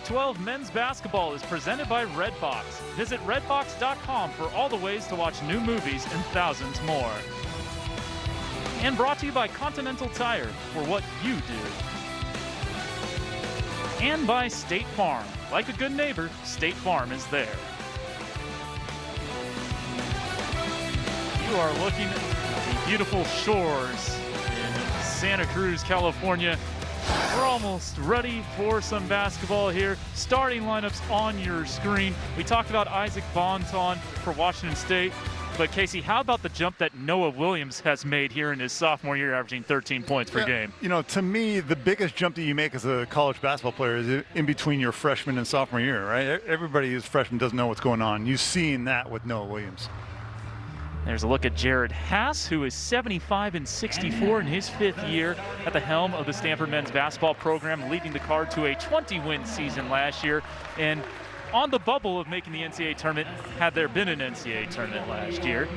Pac-12 men's basketball is presented by Redbox. Visit redbox.com for all the ways to watch new movies and thousands more. And brought to you by Continental Tire, for what you do. And by State Farm. Like a good neighbor, State Farm is there. You are looking at the beautiful shores in Santa Cruz, California. We're almost ready for some basketball here. Starting lineups on your screen. We talked about Isaac Bonton for Washington State. But Casey, how about the jump that Noah Williams has made here in his sophomore year, averaging 13 points per game? You know, to me, the biggest jump that you make as a college basketball player is in between your freshman and sophomore year, right? Everybody who's freshman doesn't know what's going on. You've seen that with Noah Williams. There's a look at Jared Haas, who is 75 and 64 in his fifth year at the helm of the Stanford men's basketball program, leading the Card to a 20-win season last year. And on the bubble of making the NCAA tournament, had there been an NCAA tournament last year.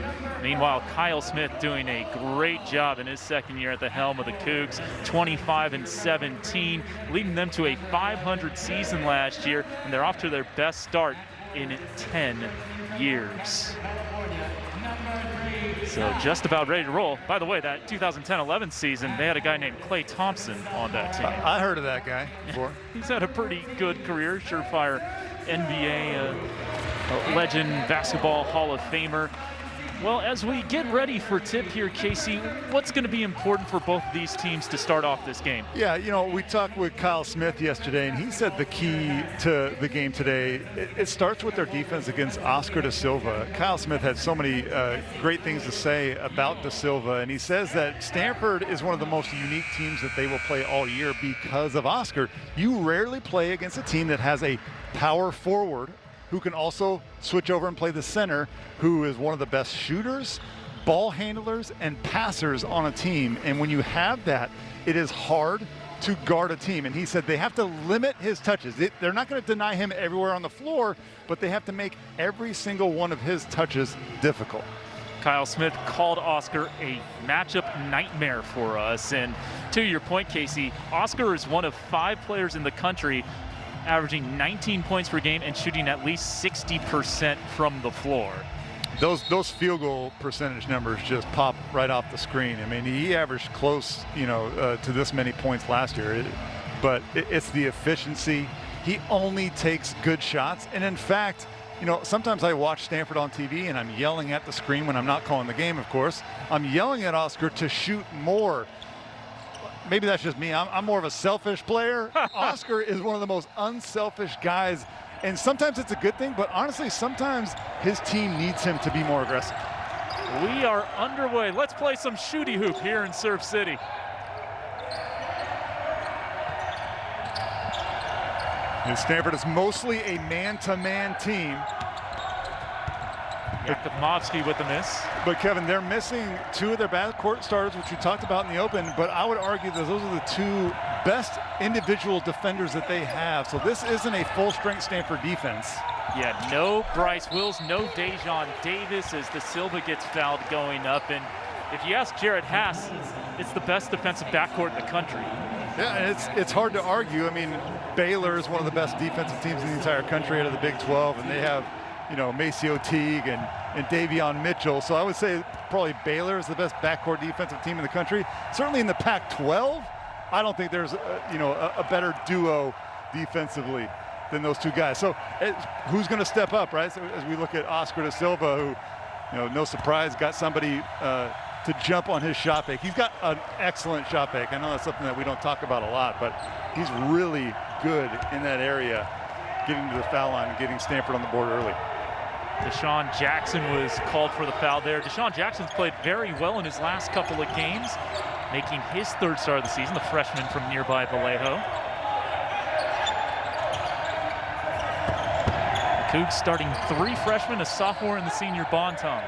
Meanwhile, Kyle Smith doing a great job in his second year at the helm of the Cougs, 25 and 17, leading them to a 500 season last year, and they're off to their best start in 10 years. So just about ready to roll. By the way, that 2010-11 season, they had a guy named Klay Thompson on that team. I heard of that guy before. He's had a pretty good career, surefire NBA legend, basketball Hall of Famer. Well, as we get ready for tip here, Casey, what's going to be important for both of these teams to start off this game? Yeah, you know, we talked with Kyle Smith yesterday, and he said the key to the game today, it starts with their defense against Oscar da Silva. Kyle Smith had so many great things to say about da Silva, and he says that Stanford is one of the most unique teams that they will play all year because of Oscar. You rarely play against a team that has a power forward who can also switch over and play the center, who is one of the best shooters, ball handlers, and passers on a team. And when you have that, it is hard to guard a team. And he said they have to limit his touches. They're not going to deny him everywhere on the floor, but they have to make every single one of his touches difficult. Kyle Smith called Oscar a matchup nightmare for us. And to your point, Casey, Oscar is one of 5 players in the country averaging 19 points per game and shooting at least 60% from the floor. Those field goal percentage numbers just pop right off the screen. I mean, he averaged close, to this many points last year, but it's the efficiency. He only takes good shots. And in fact, sometimes I watch Stanford on TV and I'm yelling at the screen when I'm not calling the game, of course. I'm yelling at Oscar to shoot more. Maybe that's just me. I'm more of a selfish player. Oscar is one of the most unselfish guys. And sometimes it's a good thing, but honestly, sometimes his team needs him to be more aggressive. We are underway. Let's play some shooty hoop here in Surf City. And Stanford is mostly a man-to-man team. Yakovmovsky with the miss. But Kevin, they're missing 2 of their backcourt starters, which we talked about in the open, but I would argue that those are the 2 best individual defenders that they have. So this isn't a full-strength Stanford defense. Yeah, no Bryce Wills, no Dejon Davis as da Silva gets fouled going up. And if you ask Jared Haas, it's the best defensive backcourt in the country. Yeah, and it's hard to argue. I mean, Baylor is one of the best defensive teams in the entire country out of the Big 12, and they have Maceo Teague and Davion Mitchell. So I would say probably Baylor is the best backcourt defensive team in the country. Certainly in the Pac-12, I don't think there's a better duo defensively than those 2 guys. So who's going to step up, right? So as we look at Oscar da Silva, who, no surprise, got somebody to jump on his shot fake. He's got an excellent shot fake. I know that's something that we don't talk about a lot, but he's really good in that area, getting to the foul line and getting Stanford on the board early. Deshaun Jackson was called for the foul there. Deshaun Jackson's played very well in his last couple of games, making his 3rd start of the season, the freshman from nearby Vallejo. The Cougs starting 3 freshmen, a sophomore and the senior Bonton.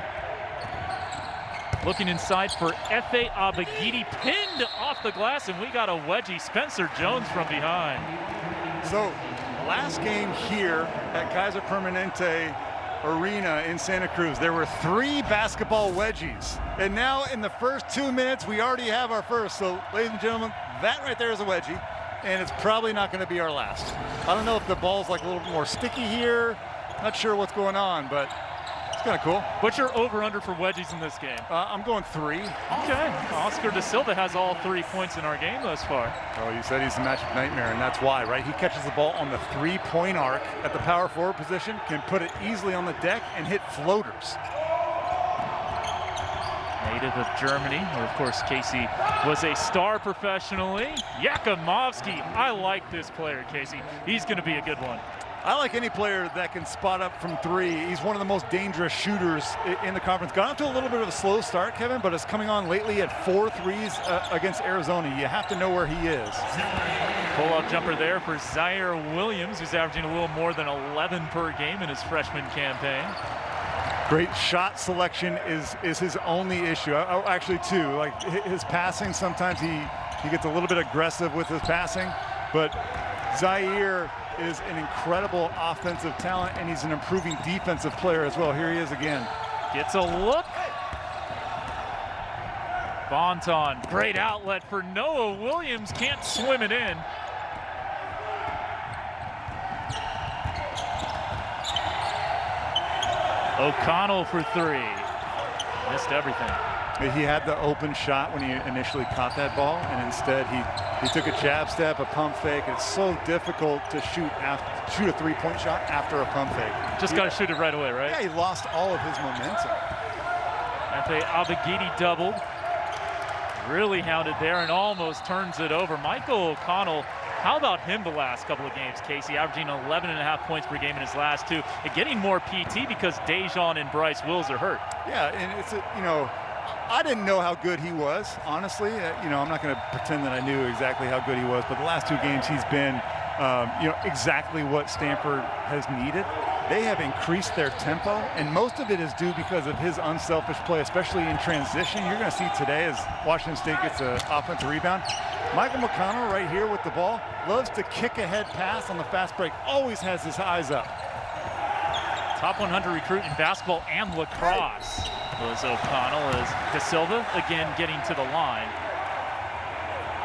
Looking inside for Efe Abogidi, pinned off the glass, and we got a wedgie. Spencer Jones from behind. So last game here at Kaiser Permanente Arena in Santa Cruz, there were 3 basketball wedgies. And now in the first 2 minutes, we already have our first. So ladies and gentlemen, that right there is a wedgie. and it's probably not going to be our last. I don't know if the ball's like a little bit more sticky here. Not sure what's going on, but it's kind of cool. What's your over-under for wedgies in this game? I'm going 3. Okay. Oscar Da Silva has all 3 points in our game thus far. Oh, you said he's a matchup nightmare, and that's why, right? He catches the ball on the 3-point arc at the power forward position, can put it easily on the deck and hit floaters. Native of Germany, where of course Casey was a star professionally. Yakimovsky, I like this player, Casey. He's going to be a good one. I like any player that can spot up from 3. He's one of the most dangerous shooters in the conference. Got off to a little bit of a slow start, Kevin, but is coming on lately at 4 threes against Arizona. You have to know where he is. Pull-out jumper there for Zaire Williams, who's averaging a little more than 11 per game in his freshman campaign. Great shot selection is his only issue. Actually, 2. Like his passing, sometimes he gets a little bit aggressive with his passing, but Zaire is an incredible offensive talent, and he's an improving defensive player as well. Here he is again. Gets a look. Bonton, great outlet for Noah Williams, can't swim it in. O'Connell for 3. Missed everything. He had the open shot when he initially caught that ball, and instead he took a jab step, a pump fake. It's so difficult to shoot a 3-point shot after a pump fake. Just got to shoot it right away, right? Yeah, he lost all of his momentum. Efe Abogidi doubled. Really hounded there and almost turns it over. Michael O'Connell, how about him the last couple of games, Casey? Averaging 11.5 points per game in his last 2. And getting more PT because Dejan and Bryce Wills are hurt. Yeah, and it's, I didn't know how good he was, honestly. I'm not going to pretend that I knew exactly how good he was, but the last 2 games he's been, exactly what Stanford has needed. They have increased their tempo, and most of it is due because of his unselfish play, especially in transition. You're going to see today as Washington State gets an offensive rebound. Michael McConnell right here with the ball loves to kick ahead pass on the fast break, always has his eyes up. Top 100 recruit in basketball and lacrosse was O'Connell, as Da Silva again getting to the line.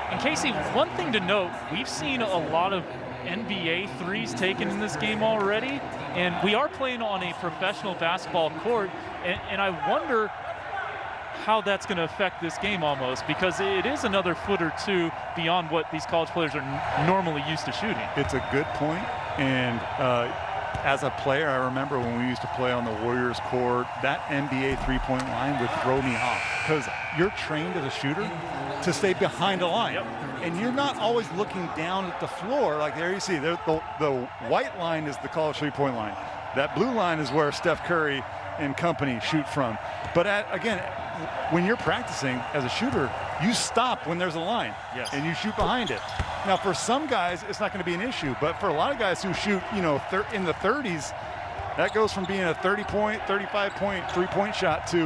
And Casey, one thing to note, we've seen a lot of NBA threes taken in this game already, and we are playing on a professional basketball court, and I wonder how that's going to affect this game almost, because it is another foot or 2 beyond what these college players are normally used to shooting. It's a good point, and as a player, I remember when we used to play on the Warriors court, that NBA 3-point line would throw me off, because you're trained as a shooter to stay behind a line. Yep. And you're not always looking down at the floor. Like there you see, the white line is the college 3-point line. That blue line is where Steph Curry and company shoot from. But again, when you're practicing as a shooter, you stop when there's a line. Yes. And you shoot behind it. Now, for some guys, it's not going to be an issue, but for a lot of guys who shoot, in the 30s, that goes from being a 30-point, 35-point, 3-point shot to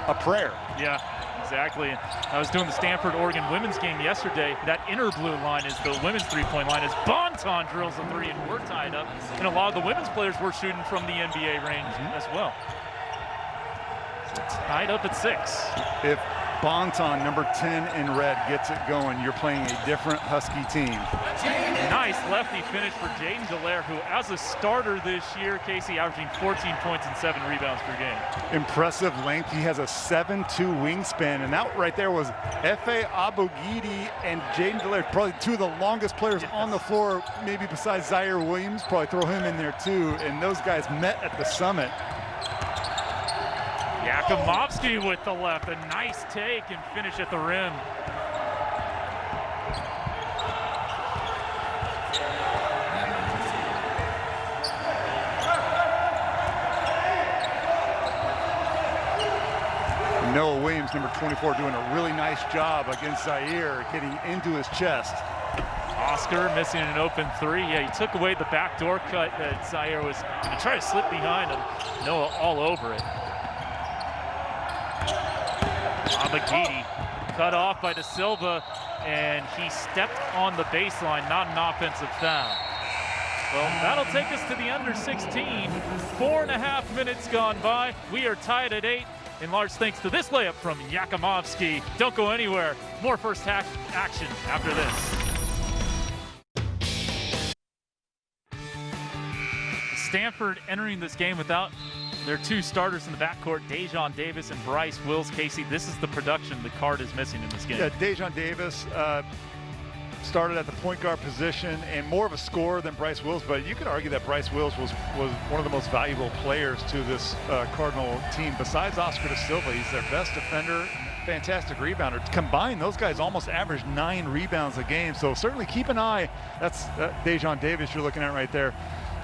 a prayer. Yeah, exactly. I was doing the Stanford-Oregon women's game yesterday. That inner blue line is the women's 3-point line as Bonton drills a 3, and we're tied up. And a lot of the women's players were shooting from the NBA range as well. So tied up at 6. If Bonton, number 10 in red, gets it going, you're playing a different Husky team. Nice lefty finish for Jaden Dallaire, who as a starter this year, Casey, averaging 14 points and 7 rebounds per game. Impressive length. He has a 7'2" wingspan, and that right there was Efe Abogidi and Jaden Dallaire, probably 2 of the longest players on the floor, maybe besides Zaire Williams. Probably throw him in there too, and those guys met at the summit. Yakimovsky with the left, a nice take and finish at the rim. Noah Williams, number 24, doing a really nice job against Zaire, getting into his chest. Oscar missing an open 3. Yeah, he took away the backdoor cut that Zaire was going to try to slip behind him. Noah all over it. Abogidi cut off by Da Silva, and he stepped on the baseline, not an offensive foul. Well, that'll take us to the under 16. 4.5 minutes gone by. We are tied at 8, in large thanks to this layup from Yakimovsky. Don't go anywhere. More first half action after this. Stanford entering this game without their two starters in the backcourt, Dejon Davis and Bryce Wills. Casey, this is the production the Card is missing in this game. Yeah, Dejon Davis started at the point guard position and more of a scorer than Bryce Wills, but you could argue that Bryce Wills was one of the most valuable players to this Cardinal team. Besides Oscar Da Silva, he's their best defender, fantastic rebounder. Combined, those guys almost averaged 9 rebounds a game, so certainly keep an eye. That's Dejon Davis you're looking at right there.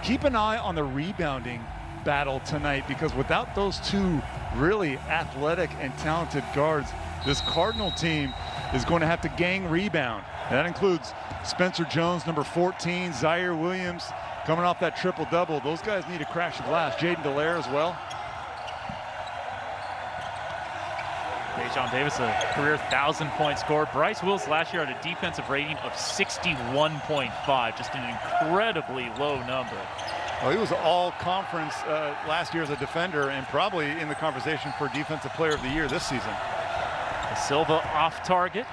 Keep an eye on the rebounding battle tonight, because without those two really athletic and talented guards, this Cardinal team is going to have to gang rebound. And that includes Spencer Jones, number 14, Zaire Williams, coming off that triple-double. Those guys need to crash the glass. Jaden Dallaire as well. Dejon Davis, a career 1,000-point scorer. Bryce Wills last year had a defensive rating of 61.5, just an incredibly low number. Well, he was all-conference last year as a defender and probably in the conversation for Defensive Player of the Year this season. Silva off target.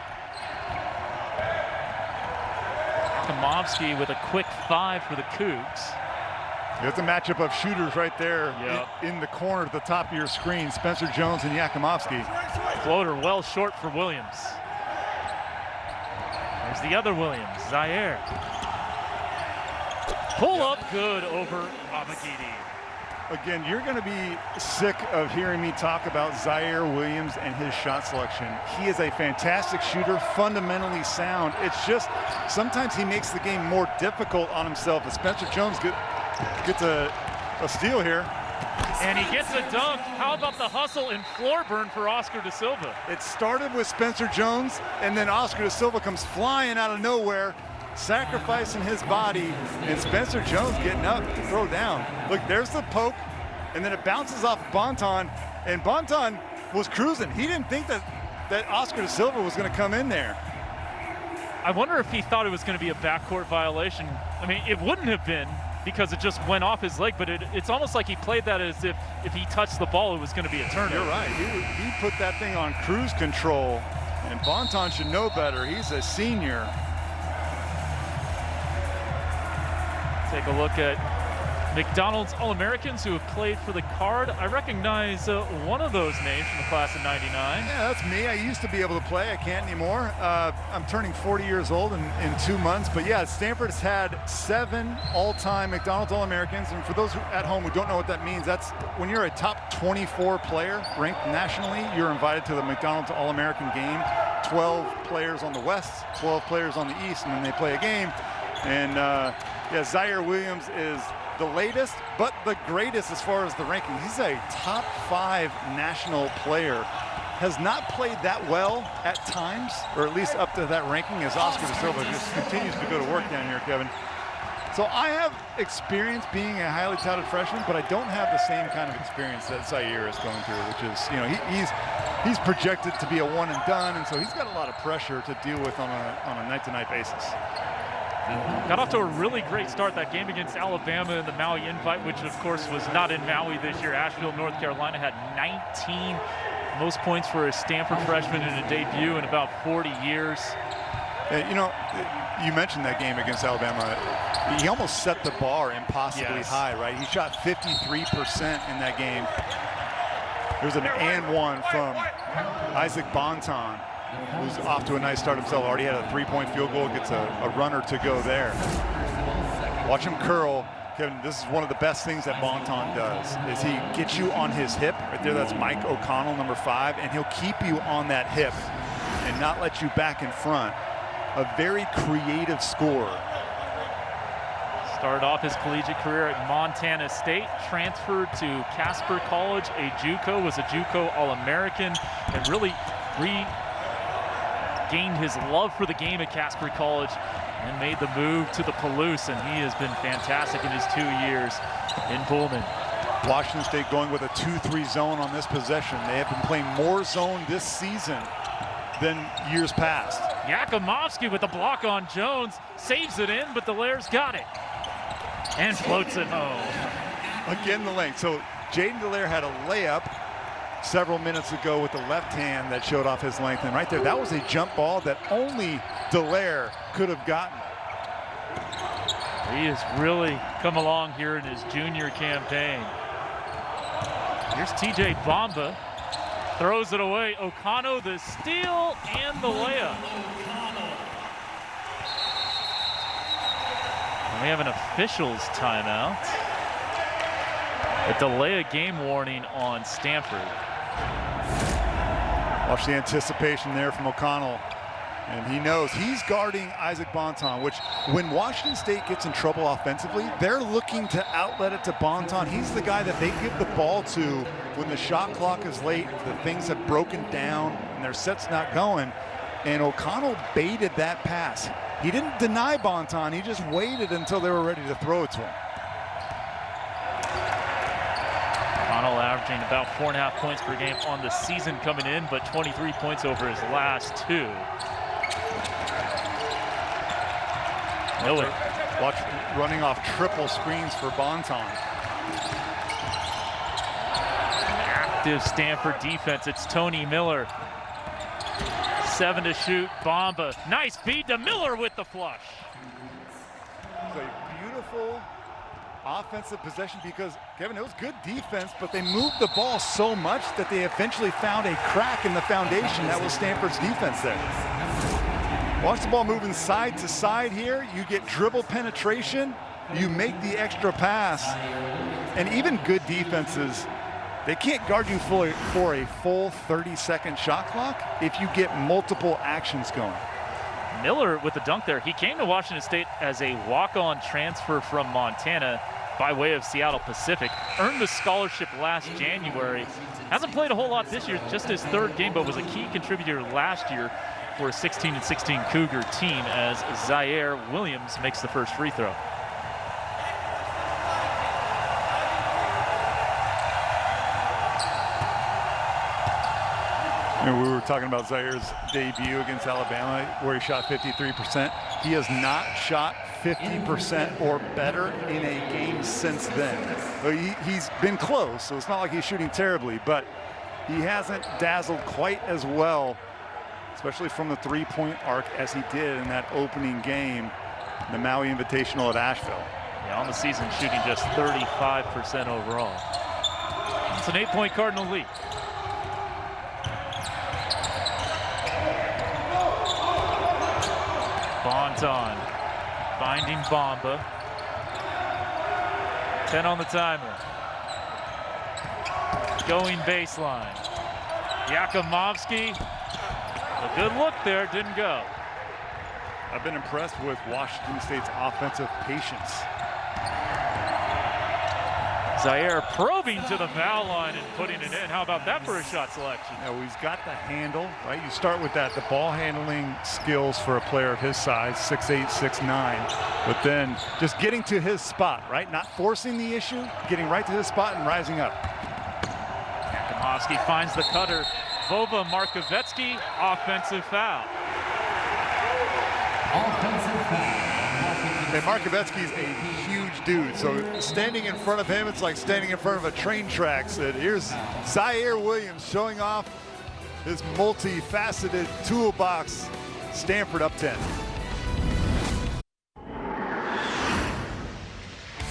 Kamovsky with a quick 5 for the Cougs. It's a matchup of shooters right there. Yep. In the corner at the top of your screen, Spencer Jones and Yakimovsky. Floater well short for Williams. There's the other Williams, Zaire. Pull up good over Abagidi. Again, you're going to be sick of hearing me talk about Zaire Williams and his shot selection. He is a fantastic shooter, fundamentally sound. It's just sometimes he makes the game more difficult on himself. As Spencer Jones gets a steal here. And he gets a dunk. How about the hustle and floor burn for Oscar Da Silva? It started with Spencer Jones, and then Oscar Da Silva comes flying out of nowhere, sacrificing his body, and Spencer Jones getting up to throw down. Look, there's the poke, and then it bounces off Bonton, and Bonton was cruising. He didn't think that Oscar Da Silva was going to come in there. I wonder if he thought it was going to be a backcourt violation. I mean, it wouldn't have been because it just went off his leg, but it's almost like he played that as if he touched the ball, it was going to be a turnover. You're right. He put that thing on cruise control, and Bonton should know better. He's a senior. Take a look at McDonald's All-Americans who have played for the Card. I recognize one of those names from the class of '99. Yeah, that's me. I used to be able to play. I can't anymore. I'm turning 40 years old in 2 months. But yeah, Stanford has had 7 all-time McDonald's All-Americans. And for those at home who don't know what that means, that's when you're a top 24 player ranked nationally, you're invited to the McDonald's All-American game. 12 players on the West, 12 players on the East, and then they play a game. And yeah, Zaire Williams is the latest, but the greatest as far as the ranking. He's a top 5 national player. Has not played that well at times, or at least up to that ranking, as Oscar Da Silva just continues to go to work down here, Kevin. So I have experience being a highly touted freshman, but I don't have the same kind of experience that Zaire is going through, which is, you know, he's projected to be a one and done, and so he's got a lot of pressure to deal with on a night-to-night basis. Got off to a really great start that game against Alabama in the Maui Invite, which of course was not in Maui this year. Asheville, North Carolina had 19 most points for a Stanford freshman in a debut in about 40 years. You know, you mentioned that game against Alabama. He almost set the bar impossibly high, right? He shot 53% in that game. There was an and one from Isaac Bonton, who's off to a nice start himself. Already had a 3-point field goal, gets a runner to go there. Watch him curl. Kevin, this is one of the best things that Bonton does, is he gets you on his hip. Right there, that's Mike O'Connell, number 5, and he'll keep you on that hip and not let you back in front. A very creative scorer. Started off his collegiate career at Montana State, transferred to Casper College, a JUCO, was a JUCO All-American, and really gained his love for the game at Casper College and made the move to the Palouse, and he has been fantastic in his 2 years in Pullman. Washington State going with a 2-3 zone on this possession. They have been playing more zone this season than years past. Yakimovsky with the block on Jones, saves it in, but Dallaire's got it and floats it home. Again, the length. So Jaden Dallaire had a layup several minutes ago with the left hand that showed off his length, and right there, that was a jump ball that only Dallaire could have gotten. He has really come along here in his junior campaign. Here's TJ Bamba, throws it away. O'Connell the steal and the layup. And we have an officials timeout. A delay of game warning on Stanford. Watch the anticipation there from O'Connell. And he knows he's guarding Isaac Bonton, which when Washington State gets in trouble offensively, they're looking to outlet it to Bonton. He's the guy that they give the ball to when the shot clock is late, the things have broken down, and their set's not going. And O'Connell baited that pass. He didn't deny Bonton, he just waited until they were ready to throw it to him. O'Connell averaging about 4.5 points per game on the season coming in, but 23 points over his last 2. Miller. Watch running off triple screens for Bonton. Active Stanford defense. It's Tony Miller. 7 to shoot. Bamba. Nice feed to Miller with the flush. It's a beautiful offensive possession because, Kevin, it was good defense, but they moved the ball so much that they eventually found a crack in the foundation. That was Stanford's defense there. Watch the ball moving side to side here. You get dribble penetration. You make the extra pass. And even good defenses, they can't guard you for a full 30-second shot clock if you get multiple actions going. Miller with the dunk there. He came to Washington State as a walk-on transfer from Montana by way of Seattle Pacific. Earned the scholarship last January. Hasn't played a whole lot this year, just his 3rd game, but was a key contributor last year for a 16-16 Cougar team as Zaire Williams makes the first free throw. And we were talking about Zaire's debut against Alabama where he shot 53%. He has not shot 50% or better in a game since then. So he's been close, so it's not like he's shooting terribly, but he hasn't dazzled quite as well, especially from the 3-point arc, as he did in that opening game, the Maui Invitational at Asheville. Yeah, on the season shooting just 35% overall. It's an 8-point Cardinal lead. Bonton finding Bamba. 10 on the timer. Going baseline. Yakimovsky. A good look there, didn't go. I've been impressed with Washington State's offensive patience. Zaire probing to the foul line and putting it in. How about that for a shot selection? You know, he's got the handle, right? You start with that, the ball handling skills for a player of his size, 6'8", 6'9", but then just getting to his spot, right? Not forcing the issue, getting right to his spot and rising up. Yakimovsky finds the cutter. Vova Markovetsky, offensive foul. Offensive foul. And Markovetsky's a huge dude, so standing in front of him, it's like standing in front of a train tracks. And here's Zaire Williams showing off his multifaceted toolbox. Stanford up 10.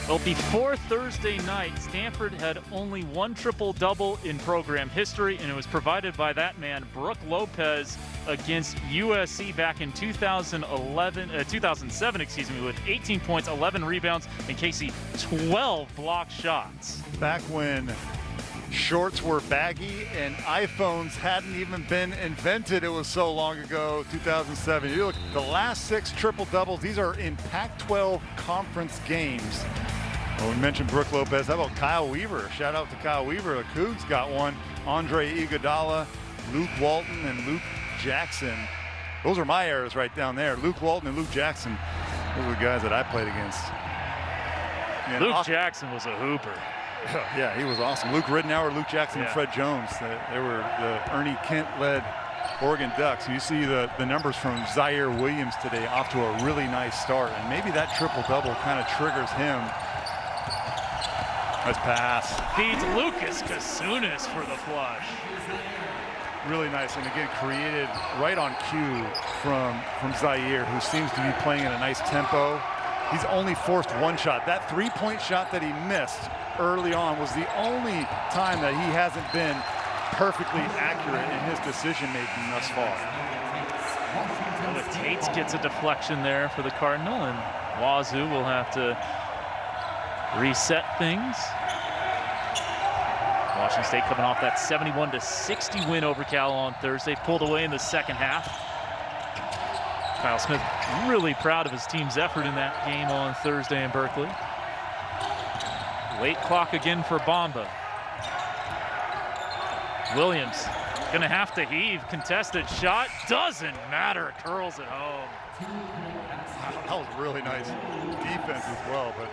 Well, before Thursday night, Stanford had only 1 triple-double in program history, and it was provided by that man, Brook Lopez, against USC back in 2007, with 18 points, 11 rebounds, and Casey, 12 blocked shots. Back when shorts were baggy and iPhones hadn't even been invented, it was so long ago, 2007. You look, the last 6 triple-doubles, these are in Pac-12 conference games. Well, we mentioned Brook Lopez. How about Kyle Weaver? Shout out to Kyle Weaver. The Cougs got one. Andre Iguodala, Luke Walton, and Luke Jackson. Those are my eras right down there. Luke Walton and Luke Jackson. Those are the guys that I played against. And Luke Jackson was a hooper. Yeah, he was awesome. Luke Ridenour, Luke Jackson, and Fred Jones. They were the Ernie Kent-led Oregon Ducks. You see the numbers from Zaire Williams today, off to a really nice start. And maybe that triple-double kind of triggers him. Nice pass. Feeds Lucas Kasunas for the flush. Really nice, and again, created right on cue from Zaire, who seems to be playing in a nice tempo. he's only forced one shot. That three-point shot that he missed early on was the only time that he hasn't been perfectly accurate in his decision-making thus far. Tates gets a deflection there for the Cardinal, and Wazoo will have to reset things. Washington State coming off that 71-60 win over Cal on Thursday, pulled away in the second half. Kyle Smith really proud of his team's effort in that game on Thursday in Berkeley. Late clock again for Bamba. Williams gonna have to heave, contested shot, doesn't matter, curls it home. That was really nice defense as well, but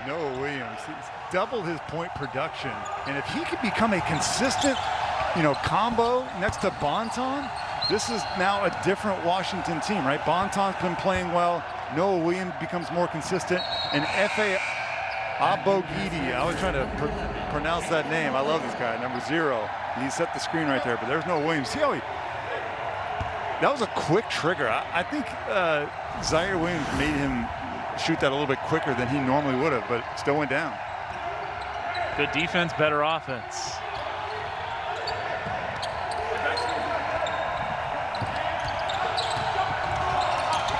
Noah Williams, he's doubled his point production. And if he could become a consistent, combo next to Bonton, this is now a different Washington team, right? Bonton's been playing well. Noah Williams becomes more consistent. And F.A. Abogidi, I was trying to pronounce that name. I love this guy, number 0. He set the screen right there, but there's no Williams. See how that was a quick trigger. I think Zaire Williams made him shoot that a little bit quicker than he normally would have, but still went down. Good defense, better offense.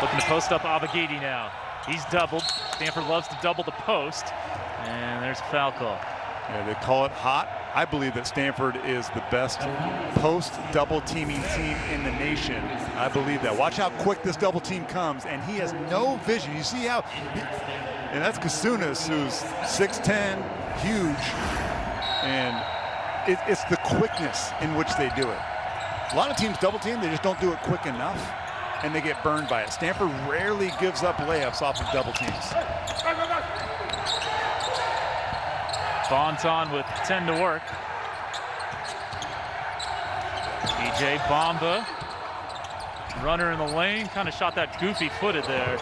Looking to post up Abogidi now. He's doubled. Stanford loves to double the post. And there's a foul call. Yeah, they call it hot. I believe that Stanford is the best post double teaming team in the nation. I believe that. Watch how quick this double team comes, and he has no vision. You see how, and that's Kasunas, who's 6'10", huge, and it's the quickness in which they do it. A lot of teams double team, they just don't do it quick enough, and they get burned by it. Stanford rarely gives up layups off of double teams. Bonton with 10 to work. DJ Bamba, runner in the lane, kind of shot that goofy footed there.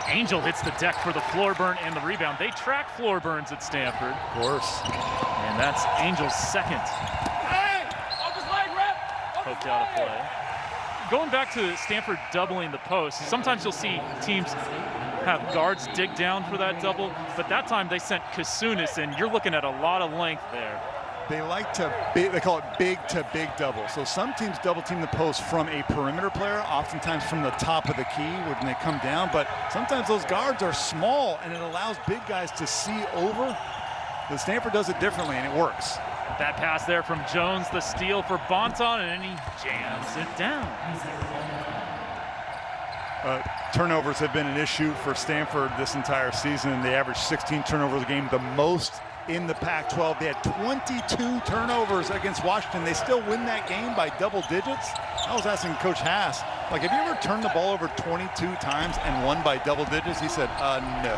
Angel hits the deck for the floor burn and the rebound. They track floor burns at Stanford. Of course. And that's Angel's second. Poked out of play. Going back to Stanford doubling the post, sometimes you'll see teams have guards dig down for that double, but that time they sent Kasunas, and you're looking at a lot of length there. They like to, they call it big to big double. So some teams double team the post from a perimeter player, oftentimes from the top of the key when they come down, but sometimes those guards are small and it allows big guys to see over. The Stanford does it differently and it works. That pass there from Jones, the steal for Bonton, and he jams it down. Turnovers have been an issue for Stanford this entire season. They averaged 16 turnovers a game, the most in the Pac-12. They had 22 turnovers against Washington. They still win that game by double digits. I was asking Coach Haas, have you ever turned the ball over 22 times and won by double digits? He said, no.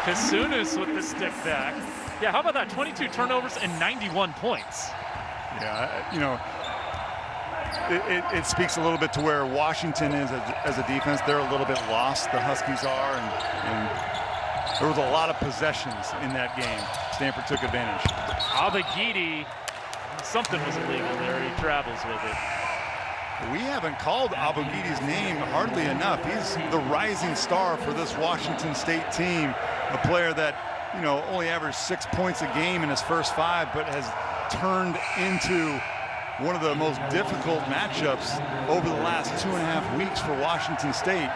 Kasunas with the stick back. Yeah, how about that? 22 turnovers and 91 points. Yeah, it speaks a little bit to where Washington is as a defense. They're a little bit lost, the Huskies are, and there was a lot of possessions in that game. Stanford took advantage. Abogidi, something was illegal there. He travels with it. We haven't called Abogidi's name hardly enough. He's the rising star for this Washington State team, a player that only averaged 6 points a game in his first 5, but has turned into one of the most difficult matchups over the last 2.5 weeks for Washington State.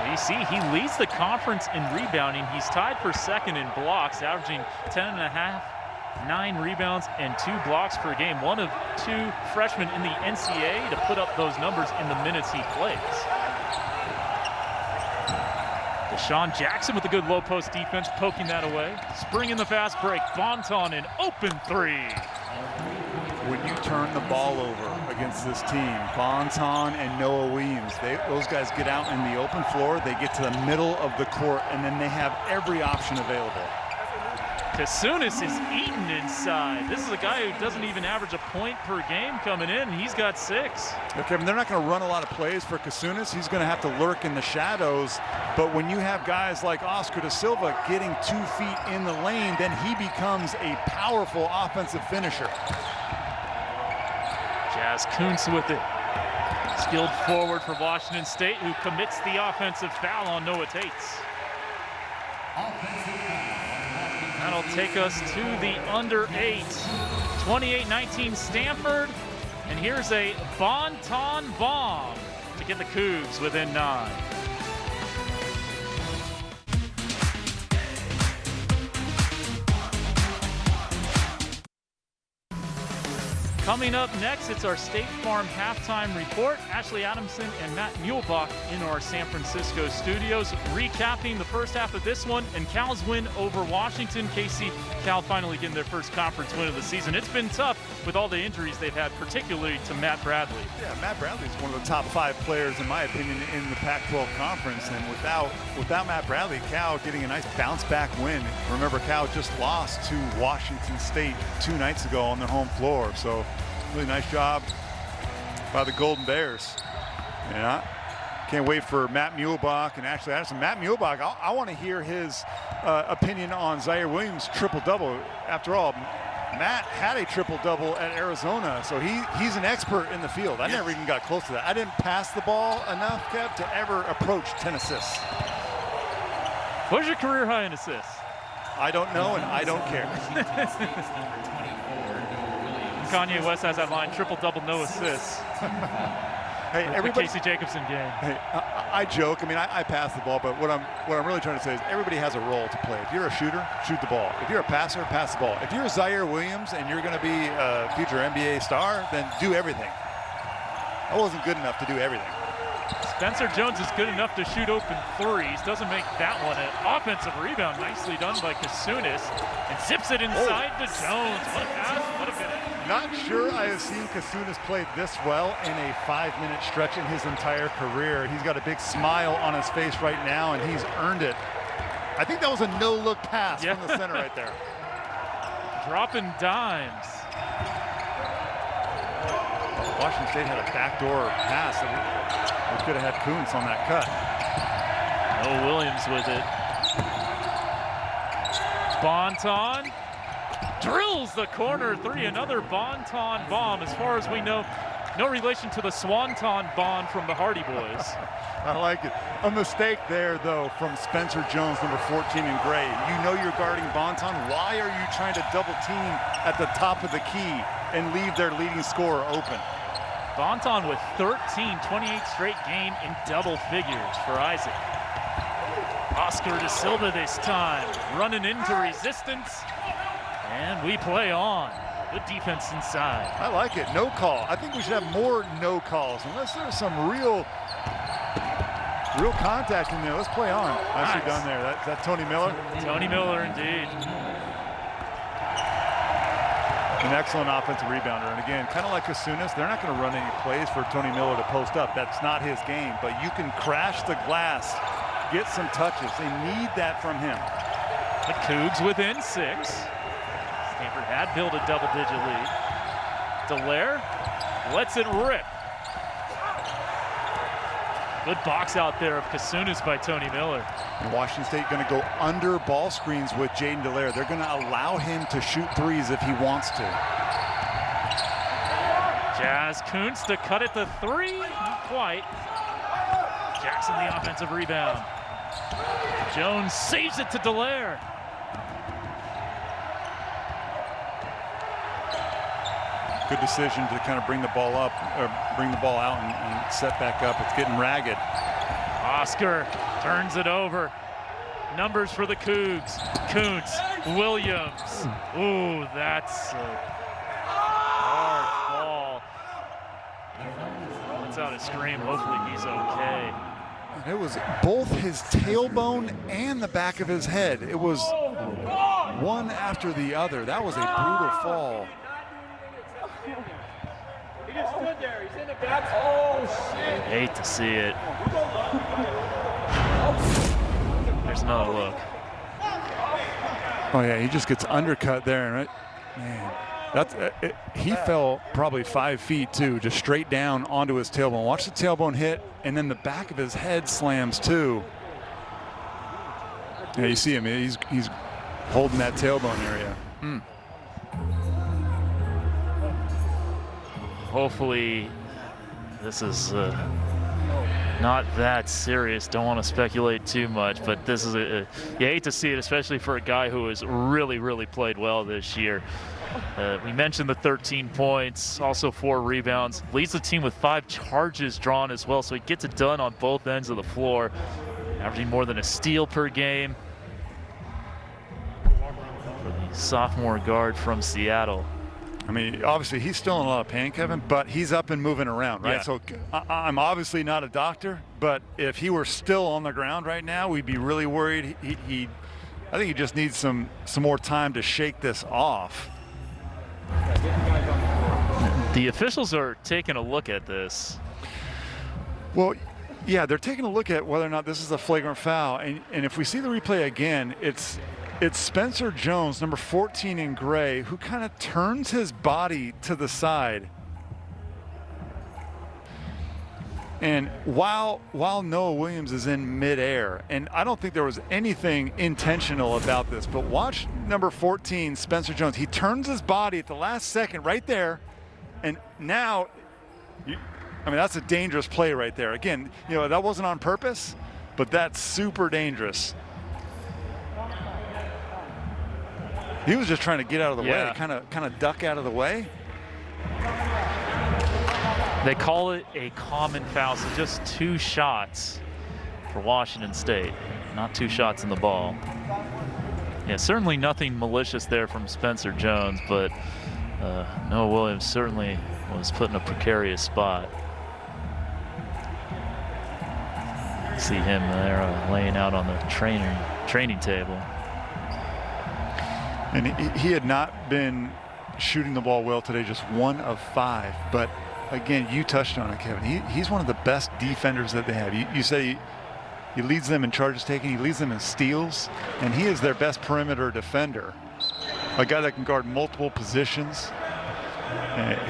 You see, he leads the conference in rebounding. He's tied for second in blocks, averaging 10.5, 9 rebounds, and 2 blocks per game. One of 2 freshmen in the NCAA to put up those numbers in the minutes he plays. Deshaun Jackson with a good low post defense, poking that away. Spring in the fast break. Bonton an open 3. When you turn the ball over against this team, Bonton and Noah Williams, those guys get out in the open floor, they get to the middle of the court, and then they have every option available. Kasunas is eaten inside. This is a guy who doesn't even average a point per game coming in, and he's got 6. Okay, Kevin, they're not going to run a lot of plays for Kasunas. He's going to have to lurk in the shadows. But when you have guys like Oscar da Silva getting 2 feet in the lane, then he becomes a powerful offensive finisher. Jazz Kuntz with it. Skilled forward for Washington State, who commits the offensive foul on Noah Tates. That'll take us to the under 8. 28-19 Stanford. And here's a Bon Ton bomb to get the Cougs within 9. Coming up next, it's our State Farm halftime report. Ashley Adamson and Matt Muehlbach in our San Francisco studios, recapping the first half of this one and Cal's win over Washington. Casey, Cal finally getting their first conference win of the season. It's been tough with all the injuries they've had, particularly to Matt Bradley. Yeah, Matt Bradley is one of the top 5 players, in my opinion, in the Pac-12 conference. And without Matt Bradley, Cal getting a nice bounce-back win. Remember, Cal just lost to Washington State 2 nights ago on their home floor. So really nice job by the Golden Bears. Yeah, can't wait for Matt Muehlbach and Ashley Addison. Matt Muehlbach, I want to hear his opinion on Zaire Williams' triple-double. After all, Matt had a triple-double at Arizona, so he's an expert in the field. I never even got close to that. I didn't pass the ball enough, Kev, to ever approach 10 assists. What's your career high in assists? I don't know, and I don't care. Kanye West has that line, triple-double, no assists. Hey, everybody. The Casey Jacobson game. Hey, I joke. I mean, I pass the ball, but what I'm really trying to say is everybody has a role to play. If you're a shooter, shoot the ball. If you're a passer, pass the ball. If you're Zaire Williams and you're going to be a future NBA star, then do everything. I wasn't good enough to do everything. Spencer Jones is good enough to shoot open threes. Doesn't make that one an offensive rebound. Nicely done by Kasunis. And zips it inside to Jones. What a pass. What a finish. Not sure I have seen Kasunis play this well in a 5-minute stretch in his entire career. He's got a big smile on his face right now, and he's earned it. I think that was a no-look pass from the center right there. Dropping dimes. Washington State had a backdoor pass. We could have had Kuntz on that cut. No Williams with it. Bonton drills the corner 3. Another Bonton bomb. As far as we know, no relation to the Swanton bomb from the Hardy Boys. I like it. A mistake there, though, from Spencer Jones, number 14 in gray. You know you're guarding Bonton. Why are you trying to double team at the top of the key and leave their leading scorer open? Bonton with 28th straight game in double figures for Isaac. Oscar De Silva this time, running into resistance, and we play on. Good defense inside. I like it. No call. I think we should have more no calls, unless there's some real contact in there. Let's play on. Nicely done there. That Tony Miller? Tony Miller, indeed. An excellent offensive rebounder. And again, kind of like Kasunis, they're not going to run any plays for Tony Miller to post up. That's not his game. But you can crash the glass, get some touches. They need that from him. The Cougs within 6. Stanford had built a double-digit lead. Dallaire lets it rip. Good box out there of Kasunis by Tony Miller. Washington State going to go under ball screens with Jaden Dallaire. They're going to allow him to shoot threes if he wants to. Jazz Kuntz to cut it to 3. Not quite. Jackson the offensive rebound. Jones saves it to Dallaire. Good decision to kind of bring the ball up, or bring the ball out and set back up. It's getting ragged. Oscar turns it over. Numbers for the Cougs. Kuntz, Williams. Ooh, that's a hard ball. Lets out a scream. Hopefully he's okay. It was both his tailbone and the back of his head. It was one after the other. That was a brutal fall. He just stood there. He's in the back. Oh, shit. Hate to see it. There's another look. Oh, yeah, he just gets undercut there, right? Man, that's he fell probably 5 feet, too, just straight down onto his tailbone. Watch the tailbone hit, and then the back of his head slams, too. Yeah, you see him. He's holding that tailbone area. Hopefully this is not that serious. Don't want to speculate too much, but this is you hate to see it, especially for a guy who has really played well this year. We mentioned the 13 points, also 4 rebounds. Leads the team with 5 charges drawn as well, so he gets it done on both ends of the floor, averaging more than a steal per game. For the sophomore guard from Seattle. I mean, obviously he's still in a lot of pain, Kevin, but he's up and moving around, right? Yeah. So I'm obviously not a doctor, but if he were still on the ground right now, we'd be really worried. I think he just needs some more time to shake this off. The officials are taking a look at this. Well, yeah, they're taking a look at whether or not this is a flagrant foul, and if we see the replay again, it's Spencer Jones, number 14 in gray, who kind of turns his body to the side. And while Noah Williams is in midair, and I don't think there was anything intentional about this, but watch number 14, Spencer Jones. He turns his body at the last second right there, and now, I mean, that's a dangerous play right there. Again, you know, that wasn't on purpose, but that's super dangerous. He was just trying to get out of the way, kind of duck out of the way. They call it a common foul, so just 2 shots for Washington State, not 2 shots in the ball. Yeah, certainly nothing malicious there from Spencer Jones, but Noah Williams certainly was put in a precarious spot. See him there laying out on the training table. And he had not been shooting the ball well today, just 1 of 5. But again, you touched on it, Kevin. He's one of the best defenders that they have. You say he leads them in charges taken, he leads them in steals, and he is their best perimeter defender. A guy that can guard multiple positions.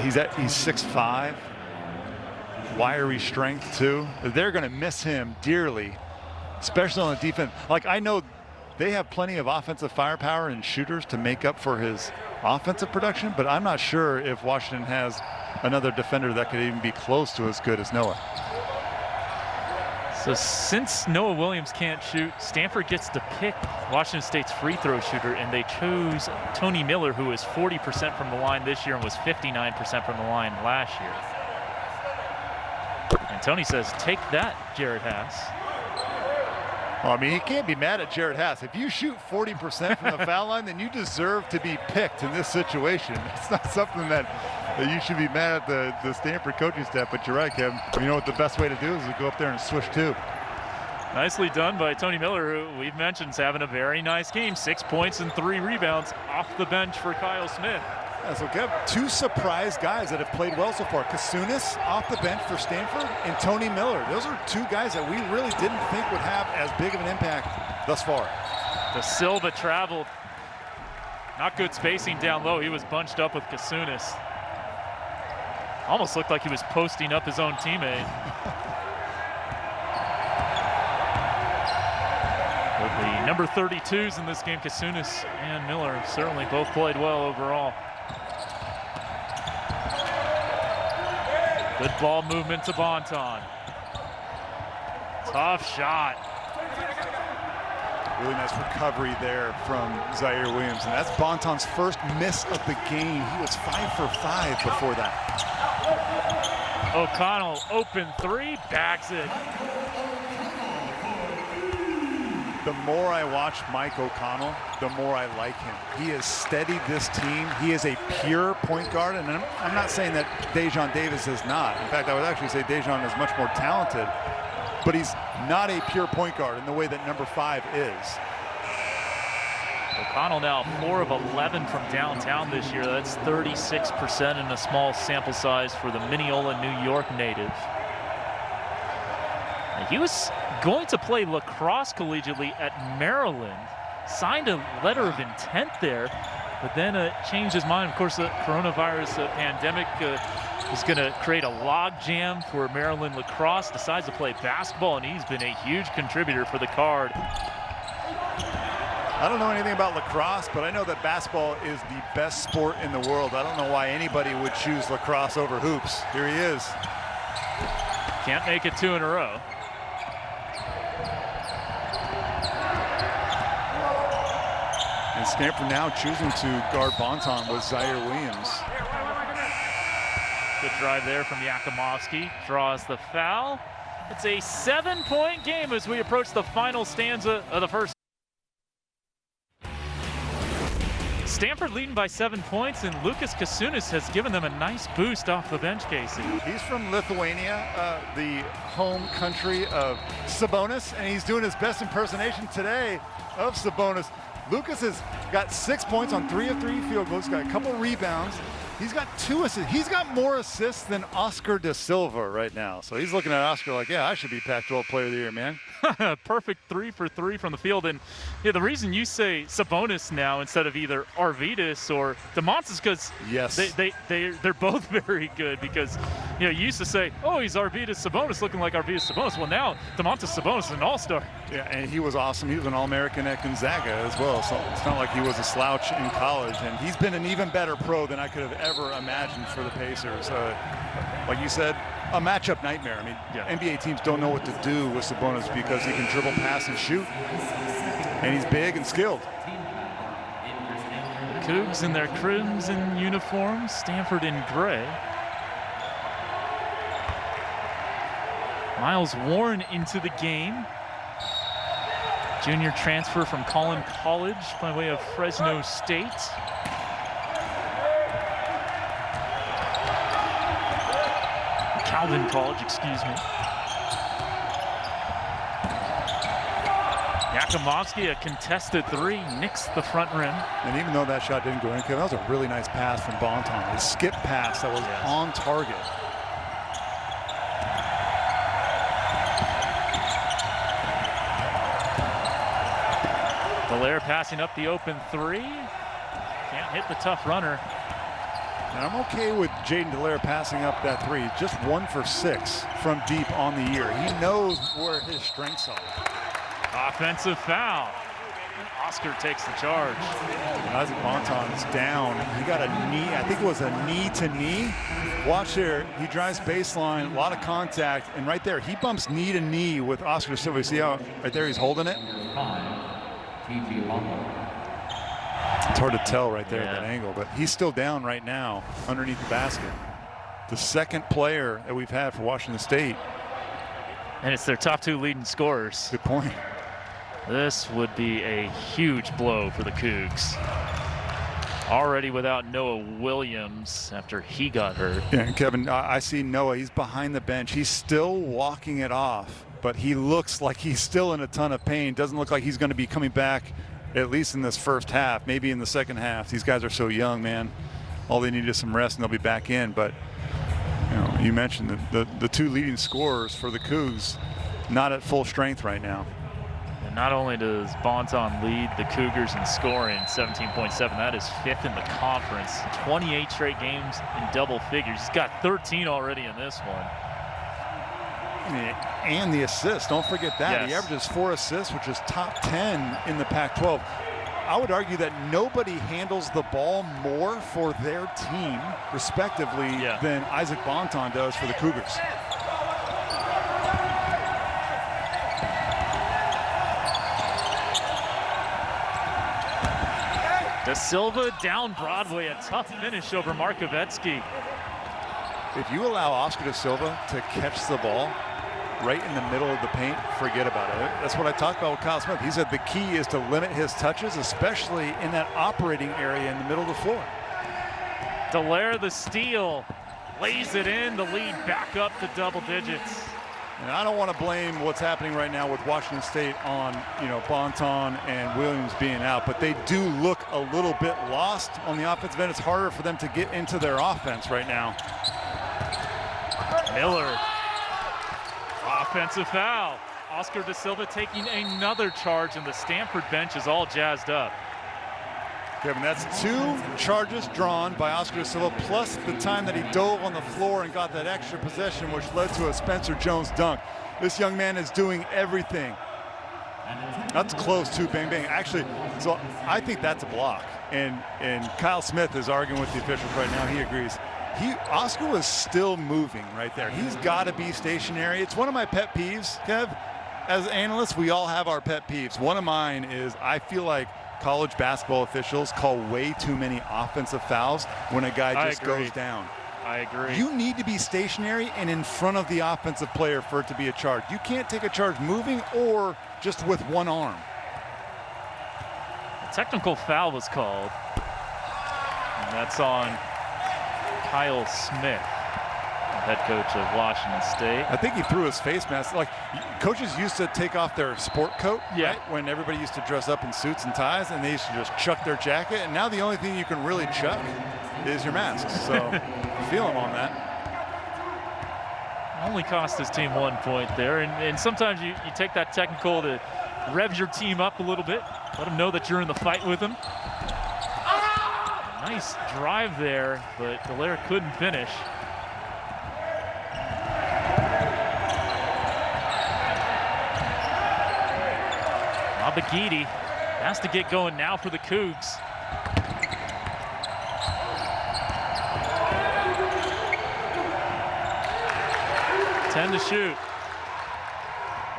He's 6'5", wiry strength too. They're going to miss him dearly, especially on the defense. Like, I know they have plenty of offensive firepower and shooters to make up for his offensive production, but I'm not sure if Washington has another defender that could even be close to as good as Noah. So since Noah Williams can't shoot, Stanford gets to pick Washington State's free throw shooter, and they chose Tony Miller, who is 40% from the line this year and was 59% from the line last year. And Tony says, take that, Jared Haas. Well, I mean, he can't be mad at Jared Haas. If you shoot 40% from the foul line, then you deserve to be picked in this situation. It's not something that you should be mad at the Stanford coaching staff, but you're right, Kevin. You know what the best way to do is to go up there and switch 2. Nicely done by Tony Miller, who we've mentioned is having a very nice game. 6 points and 3 rebounds off the bench for Kyle Smith. Yeah, so Kevin, 2 surprise guys that have played well so far. Kasunas off the bench for Stanford, and Tony Miller. Those are 2 guys that we really didn't think would have as big of an impact thus far. Da Silva traveled. Not good spacing down low. He was bunched up with Kasunas. Almost looked like he was posting up his own teammate. But the number 32s in this game, Kasunas and Miller, certainly both played well overall. Good ball movement to Bonton. Tough shot. Really nice recovery there from Zaire Williams, and that's Bonton's first miss of the game. He was 5 for 5 before that. O'Connell, open 3, backs it. The more I watch Mike O'Connell, the more I like him. He has steadied this team. He is a pure point guard, and I'm not saying that Dejon Davis is not. In fact, I would actually say Dejon is much more talented, but he's not a pure point guard in the way that number 5 is. O'Connell now 4 of 11 from downtown this year. That's 36% in a small sample size for the Mineola, New York native. And he was going to play lacrosse collegiately at Maryland. Signed a letter of intent there, but then changed his mind. Of course, the coronavirus pandemic was going to create a log jam for Maryland lacrosse. Decides to play basketball, and he's been a huge contributor for the Card. I don't know anything about lacrosse, but I know that basketball is the best sport in the world. I don't know why anybody would choose lacrosse over hoops. Here he is. Can't make it 2 in a row. And Stanford now choosing to guard Bonton with Zaire Williams. Good drive there from Yakimovsky. Draws the foul. It's a 7-point game as we approach the final stanza of the first. Stanford leading by 7 points, and Lucas Kasunis has given them a nice boost off the bench, Casey. He's from Lithuania, the home country of Sabonis, and he's doing his best impersonation today of Sabonis. Lucas has got 6 points on 3 of 3 field goals, got a couple rebounds. He's got 2 assists. He's got more assists than Oscar da Silva right now. So he's looking at Oscar like, yeah, I should be Pac-12 Player of the Year, man. Perfect 3 for 3 from the field. And yeah, the reason you say Sabonis now instead of either Arvydas or DeMontis is because yes, they're both very good. Because you used to say, oh, he's Arvydas Sabonis, looking like Arvydas Sabonis. Well, now DeMontis Sabonis is an all-star. Yeah, and he was awesome. He was an All-American at Gonzaga as well. So it's not like he was a slouch in college. And he's been an even better pro than I could have ever imagined for the Pacers. Like you said, a matchup nightmare. I mean, NBA teams don't know what to do with Sabonis because he can dribble, pass, and shoot. And he's big and skilled. The Cougs in their crimson uniforms, Stanford in gray. Miles Warren into the game. Junior transfer from Collin College by way of Fresno State. Calvin College, excuse me. Yakimovsky, a contested 3, nicks the front rim. And even though that shot didn't go in, that was a really nice pass from Bonton. A skip pass that was on target. Dallaire passing up the open 3. Can't hit the tough runner. And I'm okay with Jaden Dallaire passing up that 3. Just 1 for 6 from deep on the year. He knows where his strengths are. Offensive foul. And Oscar takes the charge. And Isaac Bonton's down. He got a knee, I think it was a knee-to-knee. Watch there, he drives baseline, a lot of contact, and right there, he bumps knee to knee with Oscar da Silva. See how right there he's holding it? It's hard to tell right there at that angle, but he's still down right now underneath the basket. The second player that we've had for Washington State. And it's their top 2 leading scorers. Good point. This would be a huge blow for the Cougs. Already without Noah Williams after he got hurt. Yeah, and Kevin, I see Noah, he's behind the bench. He's still walking it off, but he looks like he's still in a ton of pain. Doesn't look like he's going to be coming back at least in this first half, maybe in the second half. These guys are so young, man. All they need is some rest and they'll be back in. But you mentioned the 2 leading scorers for the Cougs not at full strength right now. And not only does Bonton lead the Cougars in scoring, 17.7, that is 5th in the conference. 28 straight games in double figures. He's got 13 already in this one. And the assists, don't forget that. Yes. He averages 4 assists, which is top 10 in the Pac-12. I would argue that nobody handles the ball more for their team, respectively, than Isaac Bonton does for the Cougars. Da Silva down Broadway, a tough finish over Markovetsky. If you allow Oscar da Silva to catch the ball right in the middle of the paint, forget about it. That's what I talked about with Kyle Smith. He said the key is to limit his touches, especially in that operating area in the middle of the floor. Dallaire the steal, lays it in, the lead back up to double digits. And I don't want to blame what's happening right now with Washington State on, Bonton and Williams being out, but they do look a little bit lost on the offensive end. It's harder for them to get into their offense right now. Miller. Offensive foul. Oscar da Silva taking another charge, and the Stanford bench is all jazzed up. Kevin, that's 2 charges drawn by Oscar da Silva, plus the time that he dove on the floor and got that extra possession, which led to a Spencer Jones dunk. This young man is doing everything. That's close too, bang, bang. Actually, so I think that's a block. And Kyle Smith is arguing with the officials right now. He agrees. Oscar was still moving right there. He's got to be stationary. It's one of my pet peeves, Kev. As analysts, we all have our pet peeves. One of mine is I feel like college basketball officials call way too many offensive fouls when a guy just goes down. I agree. You need to be stationary and in front of the offensive player for it to be a charge. You can't take a charge moving or just with one arm. A technical foul was called. And that's on Kyle Smith, head coach of Washington State. I think he threw his face mask. Like, coaches used to take off their sport coat, yeah, right? When everybody used to dress up in suits and ties, and they used to just chuck their jacket. And now the only thing you can really chuck is your mask. So feel him on that. Only cost his team 1 point there. And sometimes you take that technical to rev your team up a little bit, let them know that you're in the fight with them. Nice drive there, but Dallaire couldn't finish. Abagidi has to get going now for the Cougs. Ten to shoot.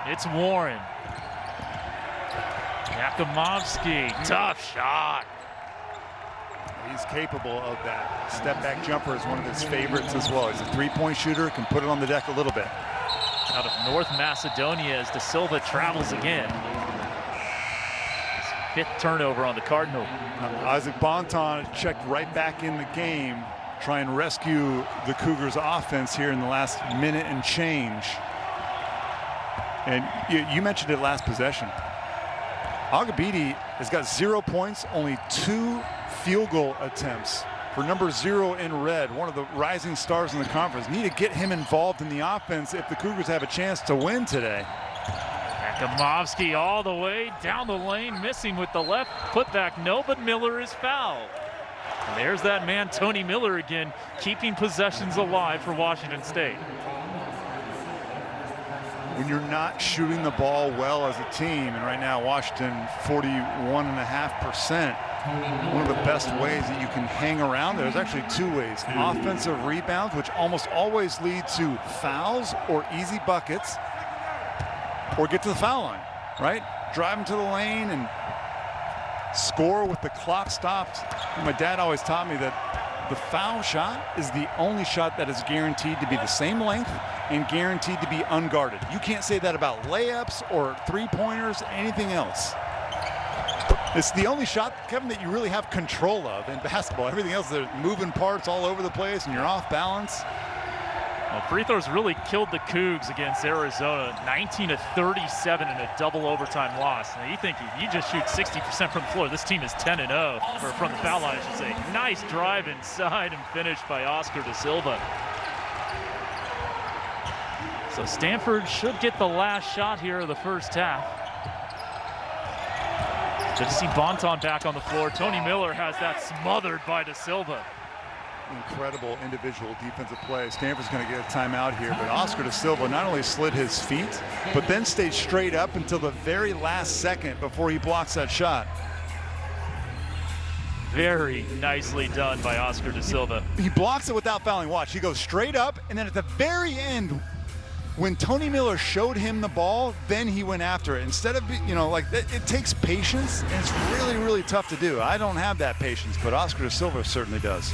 It's Warren. Yakimovsky, tough shot. He's capable of that. Step back jumper is one of his favorites as well. He's a three-point shooter, can put it on the deck a little bit. Out of North Macedonia as De Silva travels again. His 5th turnover on the Cardinal. Isaac Bonton checked right back in the game, try and rescue the Cougars offense here in the last minute and change. And you mentioned it last possession. Agabidi has got 0 points, only 2 field goal attempts for number 0 in red, one of the rising stars in the conference. Need to get him involved in the offense if the Cougars have a chance to win today. Yakimovsky all the way down the lane, missing with the left putback. No, but Miller is fouled. And there's that man, Tony Miller, again, keeping possessions alive for Washington State. When you're not shooting the ball well as a team, and right now Washington 41.5%, one of the best ways that you can hang around, there's actually 2 ways. Offensive rebounds, which almost always lead to fouls or easy buckets, or get to the foul line, right? Drive into the lane and score with the clock stopped. My dad always taught me that the foul shot is the only shot that is guaranteed to be the same length and guaranteed to be unguarded. You can't say that about layups or three-pointers, anything else. It's the only shot, Kevin, that you really have control of in basketball. Everything else, there's moving parts all over the place and you're off balance. Well, free throws really killed the Cougs against Arizona, 19 to 37 in a double overtime loss. Now you think if you just shoot 60% from the floor, this team is 10-0, or from the foul line, I should say. Nice drive inside and finish by Oscar De Silva. So Stanford should get the last shot here of the first half. Good to see Bonton back on the floor. Tony Miller has that smothered by De Silva. Incredible individual defensive play. Stanford's going to get a timeout here, but Oscar De Silva not only slid his feet, but then stayed straight up until the very last second before he blocks that shot. Very nicely done by Oscar De Silva. He blocks it without fouling. Watch, he goes straight up, and then at the very end, when Tony Miller showed him the ball, then he went after it. Instead of, it takes patience, and it's really, really tough to do. I don't have that patience, but Oscar De Silva certainly does.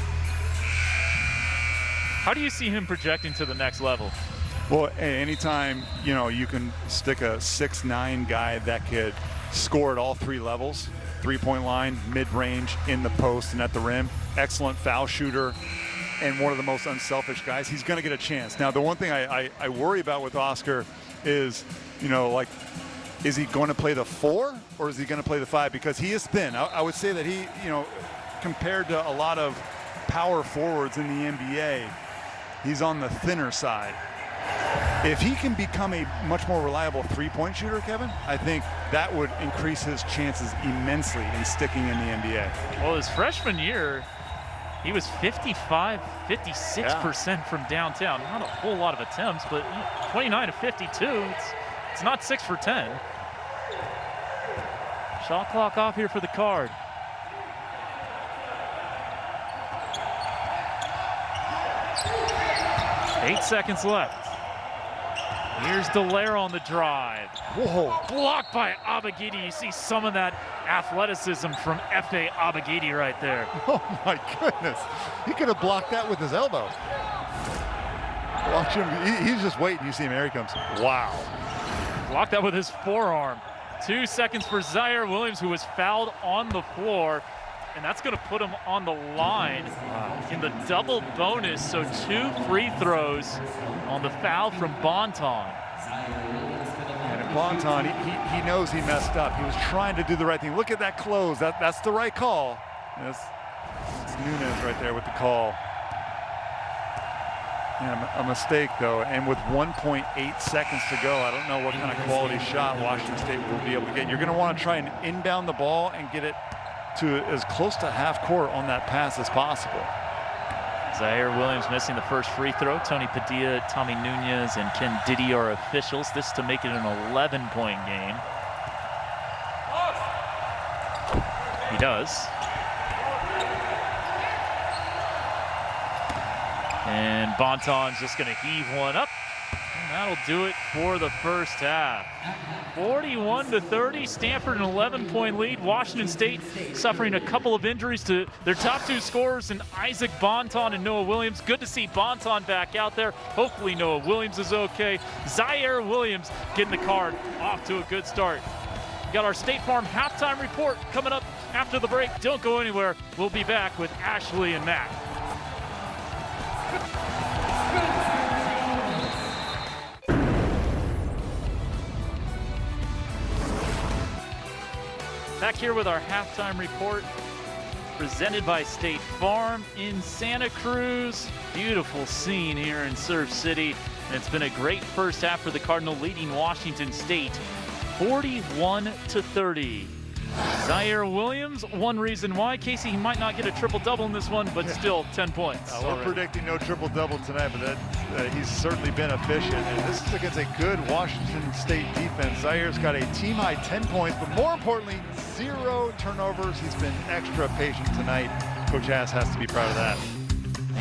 How do you see him projecting to the next level? Well, anytime, you can stick a 6'9" guy that could score at all 3 levels, three-point line, mid-range, in the post, and at the rim. Excellent foul shooter and one of the most unselfish guys. He's going to get a chance. Now, the one thing I worry about with Oscar is, is he going to play the 4 or is he going to play the 5? Because he is thin. I would say that he, compared to a lot of power forwards in the NBA, he's on the thinner side. If he can become a much more reliable three-point shooter, Kevin, I think that would increase his chances immensely in sticking in the NBA. Well, his freshman year, he was 56% from downtown. Not a whole lot of attempts, but 29 to 52. It's not 6 for 10. Shot clock off here for the Card. 8 seconds left. Here's Dallaire on the drive. Whoa. Blocked by Abagidi. You see some of that athleticism from F.A. Abagidi right there. Oh my goodness. He could have blocked that with his elbow. Watch him. He's just waiting. You see him. Here he comes. Wow. Blocked that with his forearm. 2 seconds for Zaire Williams, who was fouled on the floor. And that's going to put him on the line in the double bonus. So 2 free throws on the foul from Bonton. And Bonton, he knows he messed up. He was trying to do the right thing. Look at that close. That's the right call. It's Nunez right there with the call. Yeah, a mistake, though. And with 1.8 seconds to go, I don't know what kind of quality shot Washington State will be able to get. You're going to want to try and inbound the ball and get it to as close to half court on that pass as possible. Zaire Williams missing the first free throw. Tony Padilla, Tommy Nunez, and Ken Diddy are officials. This to make it an 11-point game. He does. And Bonton's just going to heave one up. And that'll do it for the first half. 41-30, Stanford an 11-point lead. Washington State suffering a couple of injuries to their top 2 scorers in Isaac Bonton and Noah Williams. Good to see Bonton back out there. Hopefully Noah Williams is okay. Zaire Williams getting the card off to a good start. We got our State Farm halftime report coming up after the break. Don't go anywhere. We'll be back with Ashley and Matt. Back here with our halftime report presented by State Farm in Santa Cruz. Beautiful scene here in Surf City. And it's been a great first half for the Cardinal, leading Washington State 41-30. Zaire Williams, one reason why. Casey, he might not get a triple-double in this one, but still 10 points. We're predicting no triple-double tonight, but he's certainly been efficient. And this is against a good Washington State defense. Zaire's got a team-high 10 points, but more importantly, 0 turnovers. He's been extra patient tonight. Coach Haas has to be proud of that.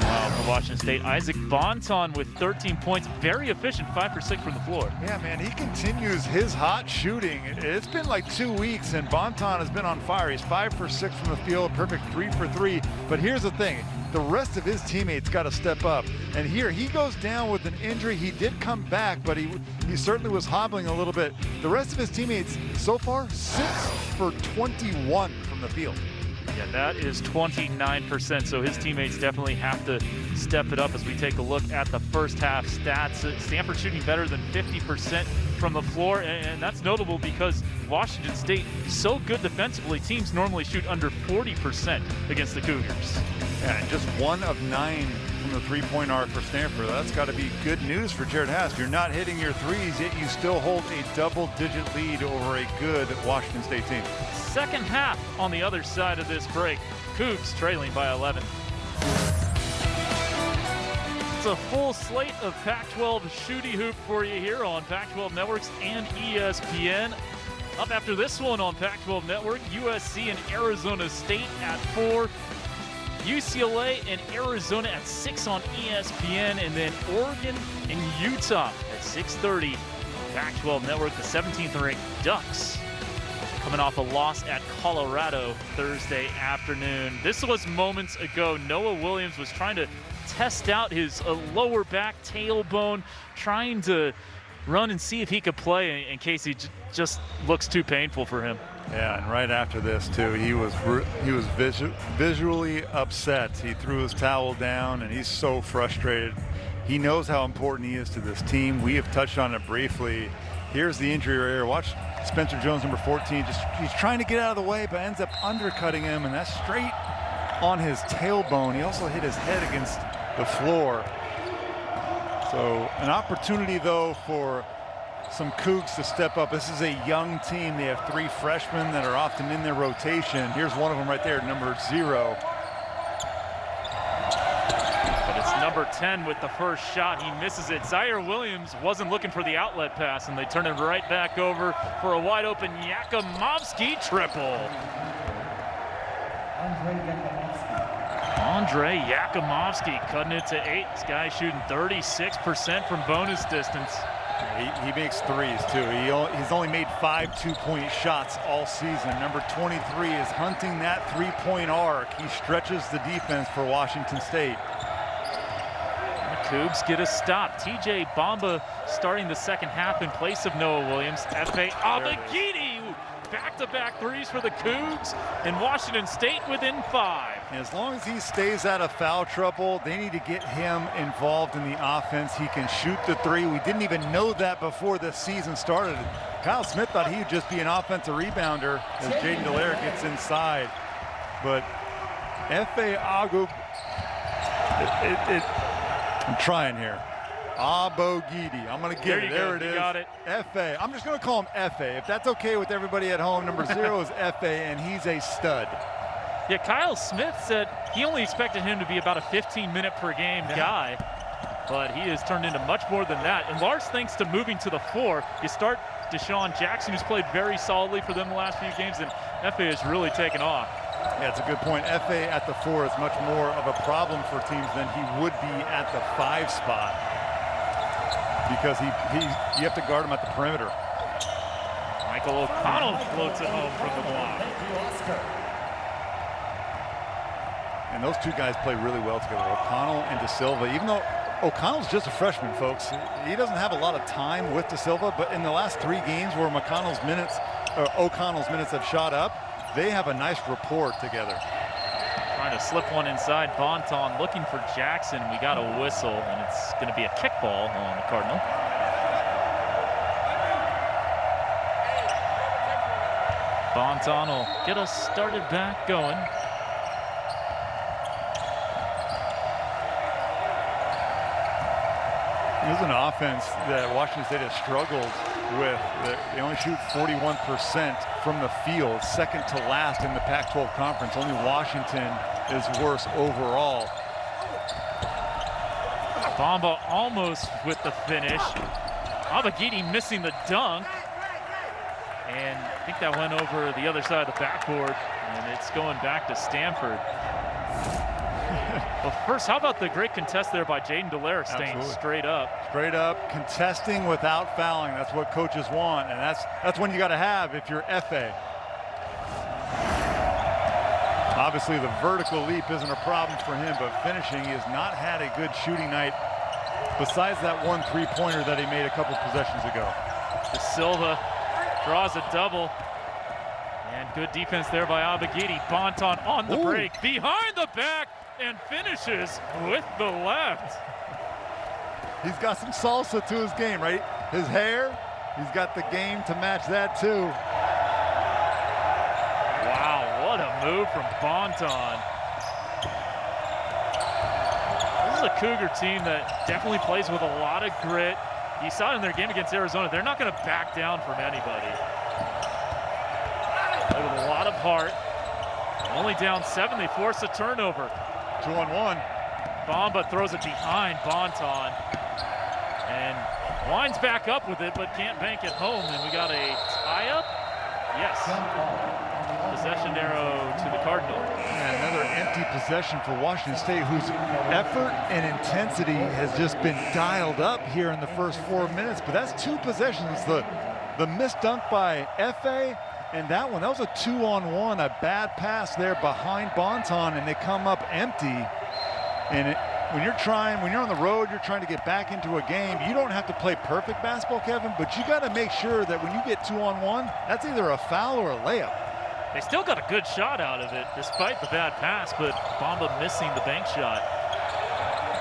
Wow, for Washington State, Isaac Bonton with 13 points. Very efficient, 5 for 6 from the floor. Yeah, man, he continues his hot shooting. It's been like 2 weeks, and Bonton has been on fire. He's 5 for 6 from the field, perfect 3 for 3. But here's the thing. The rest of his teammates got to step up. And here, he goes down with an injury. He did come back, but he certainly was hobbling a little bit. The rest of his teammates, so far, 6 for 21 from the field. Yeah, that is 29%, so his teammates definitely have to step it up as we take a look at the first half stats. Stanford shooting better than 50% from the floor, and that's notable because Washington State so good defensively. Teams normally shoot under 40% against the Cougars. Yeah, and just 1 of 9 from the three-point arc for Stanford. That's got to be good news for Jared Haas. You're not hitting your threes, yet you still hold a double-digit lead over a good Washington State team. Second half on the other side of this break. Cougs trailing by 11. It's a full slate of Pac-12 shooty hoop for you here on Pac-12 Networks and ESPN. Up after this one on Pac-12 Network, USC and Arizona State at 4. UCLA and Arizona at 6 on ESPN, and then Oregon and Utah at 6:30 on Pac-12 Network. The 17th ranked Ducks coming off a loss at Colorado Thursday afternoon. This was moments ago. Noah Williams was trying to test out his lower back tailbone, trying to run and see if he could play, and Casey just looks too painful for him. Yeah, and right after this too, he was visually upset. He threw his towel down, and he's so frustrated. He knows how important he is to this team. We have touched on it briefly. Here's the injury right here. Watch Spencer Jones, number 14. He's trying to get out of the way, but ends up undercutting him, and that's straight on his tailbone. He also hit his head against the floor. So an opportunity though for some Cougs to step up. This is a young team. They have 3 freshmen that are often in their rotation. Here's one of them right there, number 0. But it's number 10 with the first shot. He misses it. Zaire Williams wasn't looking for the outlet pass, and they turn it right back over for a wide open Yakimovsky triple. Andre Yakimovsky cutting it to 8. This guy shooting 36% from bonus distance. He makes threes too. He's only made 5 two-point shots all season. Number 23 is hunting that three-point arc. He stretches the defense for Washington State. The Cougs get a stop. TJ Bamba starting the second half in place of Noah Williams. Efe Abogidi, back-to-back threes for the Cougs, and Washington State within 5. As long as he stays out of foul trouble, they need to get him involved in the offense. He can shoot the three. We didn't even know that before the season started. Kyle Smith thought he would just be an offensive rebounder as Jaden Dallaire gets inside. But Efe Agub, I'm trying here. Abogidi. I'm going to get it. There it is. Got it. Efe. I'm just going to call him Efe. If that's okay with everybody at home, number 0 is Efe, and he's a stud. Yeah, Kyle Smith said he only expected him to be about a 15-minute per game guy, but he has turned into much more than that. And large thanks to moving to the 4. You start Deshaun Jackson, who's played very solidly for them the last few games, and Efe has really taken off. Yeah, it's a good point. Efe at the 4 is much more of a problem for teams than he would be at the 5 spot, because you have to guard him at the perimeter. Michael O'Connell floats it home from the block. And those two guys play really well together, O'Connell and De Silva. Even though O'Connell's just a freshman, folks, he doesn't have a lot of time with De Silva, but in the last 3 games where O'Connell's minutes have shot up, they have a nice rapport together. Trying to slip one inside. Bonton looking for Jackson. We got a whistle, and it's going to be a kickball on the Cardinal. Bonton will get us started back going. This is an offense that Washington State has struggled with. They only shoot 41% from the field, second to last in the Pac-12 conference. Only Washington is worse overall. Bamba almost with the finish. Abogidi missing the dunk. And I think that went over the other side of the backboard, and it's going back to Stanford. But first, how about the great contest there by Jaden Dallaire, staying straight up. Straight up, contesting without fouling. That's what coaches want, and that's when you got to have if you're Efe. Obviously, the vertical leap isn't a problem for him, but finishing, he has not had a good shooting night besides that one three-pointer that he made a couple possessions ago. De Silva draws a double. And good defense there by Abogidi. Bonton on the break, behind the back, and finishes with the left. He's got some salsa to his game, right? His hair, he's got the game to match that too. Wow, what a move from Bonton. This is a Cougar team that definitely plays with a lot of grit. You saw it in their game against Arizona. They're not going to back down from anybody. Play with a lot of heart. Only down 7, they force a turnover. 2-on-1. Bamba throws it behind Bonton and winds back up with it, but can't bank it home. And we got a tie-up. Yes. Possession arrow to the Cardinal. And another empty possession for Washington State, whose effort and intensity has just been dialed up here in the first 4 minutes. But that's 2 possessions. The missed dunk by Efe, and that was a 2-on-1, a bad pass there behind Bonton, and they come up empty. And when you're on the road, you're trying to get back into a game. You don't have to play perfect basketball, Kevin, but you got to make sure that when you get 2-on-1, that's either a foul or a layup. They still got a good shot out of it, despite the bad pass, but Bamba missing the bank shot.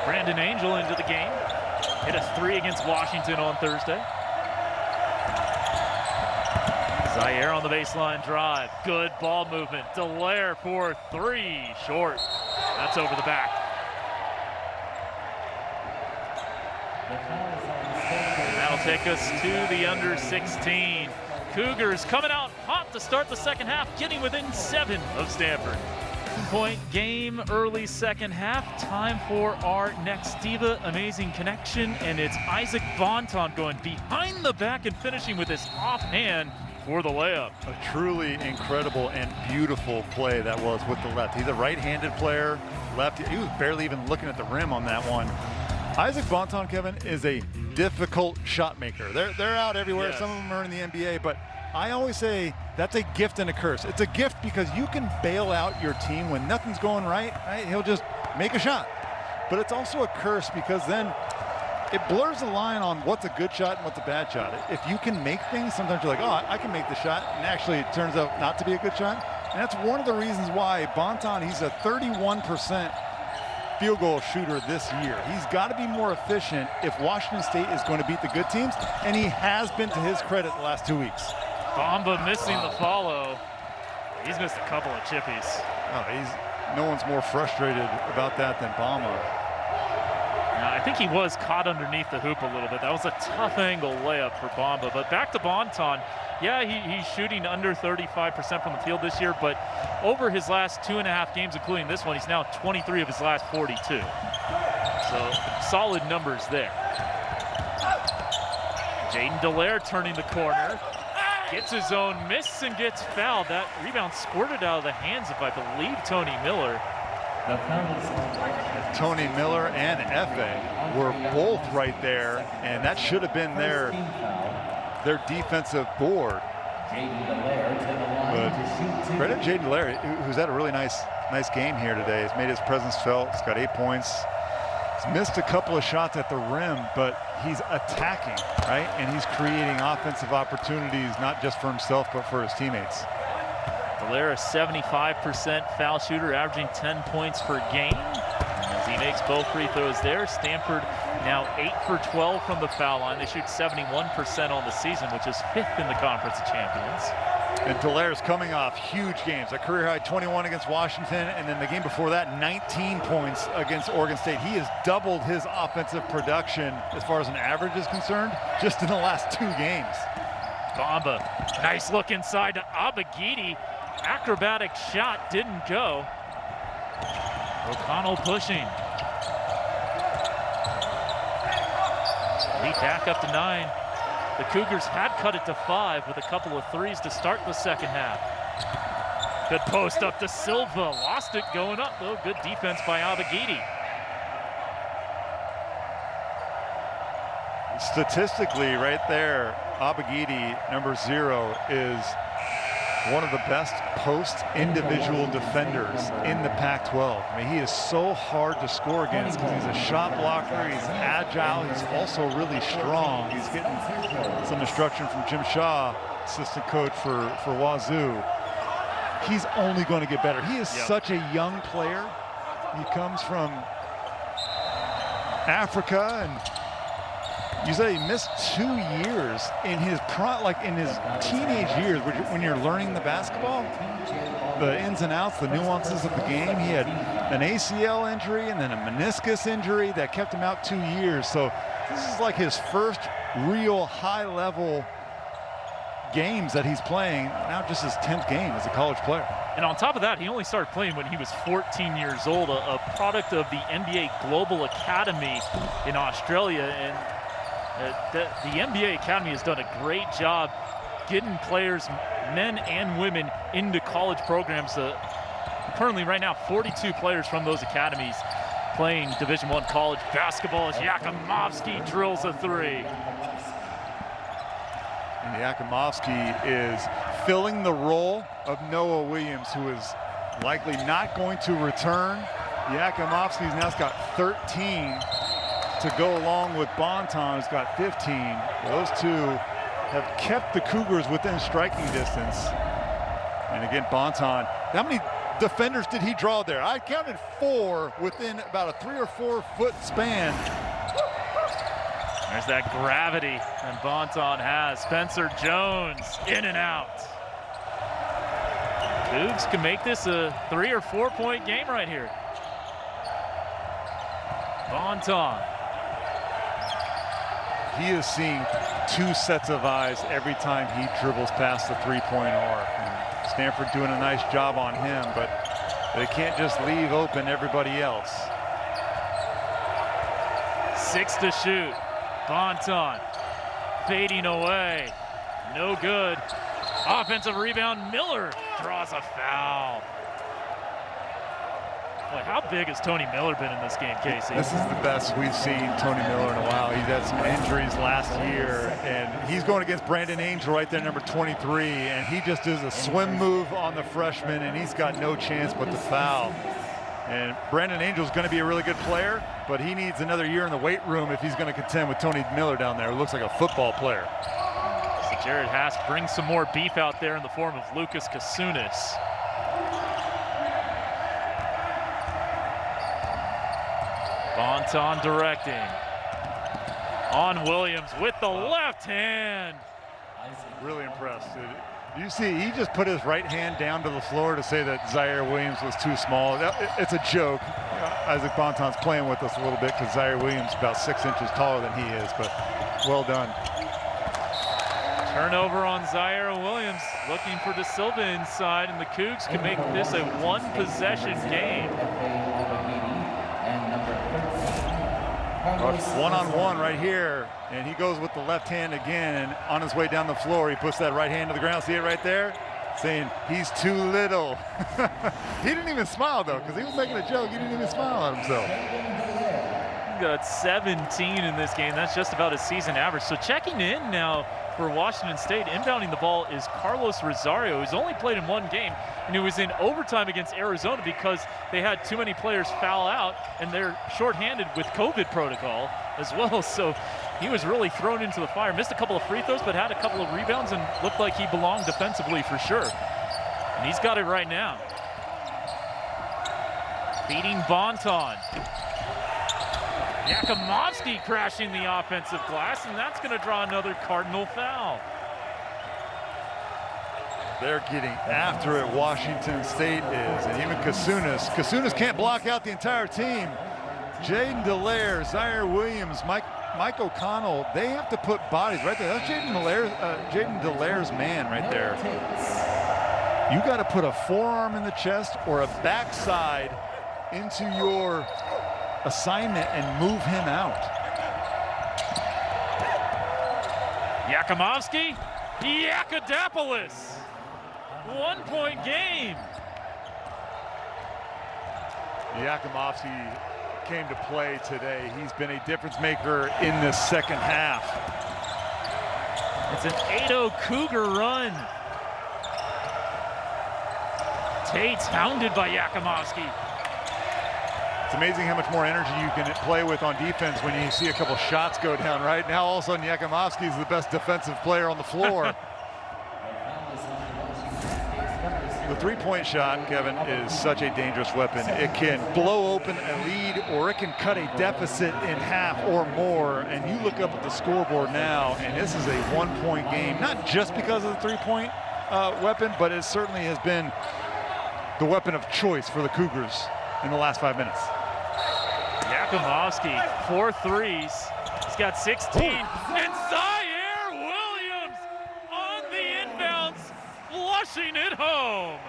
Brandon Angel into the game. Hit a 3 against Washington on Thursday. Zaire on the baseline drive. Good ball movement. Dallaire for 3. Short. That's over the back. And that'll take us to the under 16. Cougars coming out hot to start the second half, getting within 7 of Stanford. Point game, early second half. Time for our next diva. Amazing connection, and it's Isaac Bonton going behind the back and finishing with his offhand for the layup. A truly incredible and beautiful play that was with the left. He's a right-handed player, left. He was barely even looking at the rim on that one. Isaac Bonton, Kevin, is a difficult shot maker. They're out everywhere. Yes. Some of them are in the NBA, but I always say that's a gift and a curse. It's a gift because you can bail out your team when nothing's going right. He'll just make a shot. But it's also a curse because then it blurs the line on what's a good shot and what's a bad shot. If you can make things, sometimes you're like, oh, I can make the shot, and actually it turns out not to be a good shot. And that's one of the reasons why Bonton, he's a 31% field goal shooter this year. He's got to be more efficient if Washington State is going to beat the good teams, and he has been, to his credit, the last 2 weeks. Bamba missing the follow. He's missed a couple of chippies. Oh, no one's more frustrated about that than Bamba. I think he was caught underneath the hoop a little bit. That was a tough angle layup for Bamba. But back to Bonton. Yeah, he's shooting under 35% from the field this year, but over his last 2.5 games, including this one, he's now 23 of his last 42. So solid numbers there. Jaden Dallaire turning the corner. Gets his own miss and gets fouled. That rebound squirted out of the hands of, I believe, Tony Miller. Tony Miller and Efe were both right there, and that should have been their defensive board. But credit Jaden Dallaire, who's had a really nice game here today. He's made his presence felt. He's got 8 points. He's missed a couple of shots at the rim, but he's attacking, right? And he's creating offensive opportunities, not just for himself, but for his teammates. Dallaire, a 75% foul shooter, averaging 10 points per game. As he makes both free throws there, Stanford now 8 for 12 from the foul line. They shoot 71% on the season, which is 5th in the Conference of Champions. And Dallaire's coming off huge games. A career-high 21 against Washington, and then the game before that, 19 points against Oregon State. He has doubled his offensive production as far as an average is concerned just in the last 2 games. Bamba, nice look inside to Abagidi. Acrobatic shot didn't go. O'Connell pushing. Lead back up to 9. The Cougars had cut it to 5 with a couple of threes to start the second half. Good post up to Silva. Lost it going up, though. Good defense by Abagidi. Statistically, right there, Abagidi, number 0, is one of the best post individual defenders in the Pac-12. I mean, he is so hard to score against because he's a shot blocker, he's agile, he's also really strong. He's getting some instruction from Jim Shaw, assistant coach for Wazoo. He's only going to get better. He is such a young player. He comes from Africa, and you say he missed 2 years in his in his teenage years when you're learning the basketball, the ins and outs, the nuances of the game. He had an ACL injury and then a meniscus injury that kept him out 2 years. So this is like his first real high-level games that he's playing, now just his 10th game as a college player. And on top of that, he only started playing when he was 14 years old, a product of the NBA Global Academy in Australia. And the NBA Academy has done a great job getting players, men and women, into college programs. Currently, right now, 42 players from those academies playing Division I college basketball as Yakimovsky drills a 3. And Yakimovsky is filling the role of Noah Williams, who is likely not going to return. Yakimovsky's now got 13 to go along with Bonton, who's got 15. Those two have kept the Cougars within striking distance. And again, Bonton, how many defenders did he draw there? I counted 4 within about a 3 or 4 foot span. There's that gravity that Bonton has. Spencer Jones in and out. Cougs can make this a 3 or 4 point game right here. Bonton. He is seeing 2 sets of eyes every time he dribbles past the 3-point arc. And Stanford doing a nice job on him, but they can't just leave open everybody else. 6 to shoot. Bonton fading away. No good. Offensive rebound, Miller draws a foul. Boy, how big has Tony Miller been in this game, Casey? This is the best we've seen Tony Miller in a while. He had some injuries last year, and he's going against Brandon Angel right there, number 23, and he just does a swim move on the freshman, and he's got no chance but to foul. And Brandon Angel's going to be a really good player, but he needs another year in the weight room if he's going to contend with Tony Miller down there, who looks like a football player. So Jared Haas brings some more beef out there in the form of Lucas Kasunas. Bonton directing. On Williams with the left hand. Really impressed. You see, he just put his right hand down to the floor to say that Zaire Williams was too small. It's a joke. Isaac Bonton's playing with us a little bit because Zaire Williams is about 6 inches taller than he is, but well done. Turnover on Zaire Williams, looking for De Silva inside, and the Cougs can make this a one-possession game. One-on-one right here, and he goes with the left hand again, and on his way down the floor, he puts that right hand to the ground. See it right there? Saying he's too little. He didn't even smile, though, because he was making a joke. He didn't even smile at himself. He got 17 in this game. That's just about his season average. So checking in now for Washington State, inbounding the ball is Carlos Rosario, who's only played in one game, and he was in overtime against Arizona because they had too many players foul out, and they're shorthanded with COVID protocol as well. So he was really thrown into the fire. Missed a couple of free throws, but had a couple of rebounds and looked like he belonged defensively for sure. And he's got it right now. Beating Bonton. Yakimovsky crashing the offensive glass, and that's going to draw another Cardinal foul. They're getting after it, Washington State is, and even Kasunas can't block out the entire team. Jaden Dallaire, Zaire Williams, Mike O'Connell, they have to put bodies right there. That's Jaden Dallaire's man right there. You got to put a forearm in the chest or a backside into your assignment and move him out. Yakimovsky, Yakadopoulos. 1-point game. Yakimovsky came to play today. He's been a difference maker in this second half. It's an 8-0 Cougar run. Tate's hounded by Yakimovsky. It's amazing how much more energy you can play with on defense when you see a couple shots go down. Right now, all of a sudden, Yakimovsky is the best defensive player on the floor. The three-point shot, Kevin, is such a dangerous weapon. It can blow open a lead, or it can cut a deficit in half or more. And you look up at the scoreboard now, and this is a one-point game, not just because of the three-point weapon, but it certainly has been the weapon of choice for the Cougars in the last 5 minutes. Yakimovsky, 4 threes. He's got 16. And Zaire Williams on the inbounds, flushing it home.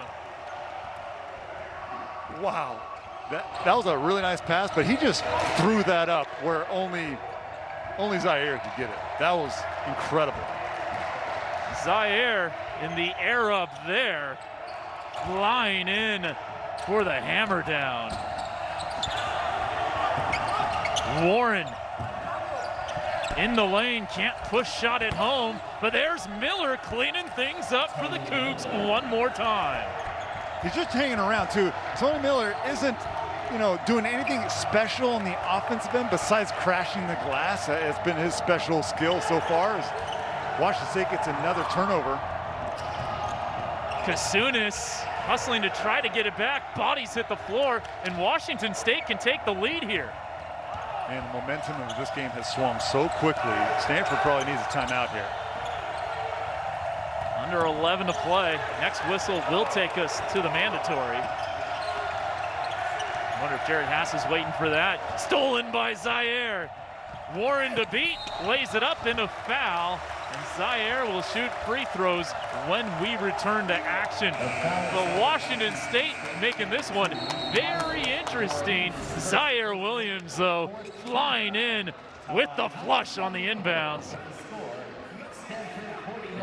Wow. That was a really nice pass, but he just threw that up where only Zaire could get it. That was incredible. Zaire in the air up there, flying in for the hammer down. Warren in the lane, can't push shot at home, but there's Miller cleaning things up for the Cougs one more time. He's just hanging around too. Tony Miller isn't, doing anything special on the offensive end besides crashing the glass. It's been his special skill so far. As Washington State gets another turnover. Kasunas hustling to try to get it back. Bodies hit the floor, and Washington State can take the lead here. And the momentum of this game has swung so quickly. Stanford probably needs a timeout here. Under 11 to play. Next whistle will take us to the mandatory. I wonder if Jared Haas is waiting for that. Stolen by Zaire. Warren to beat, lays it up in a foul, and Zaire will shoot free throws when we return to action. But Washington State making this one very interesting. Zaire Williams, though, flying in with the flush on the inbounds.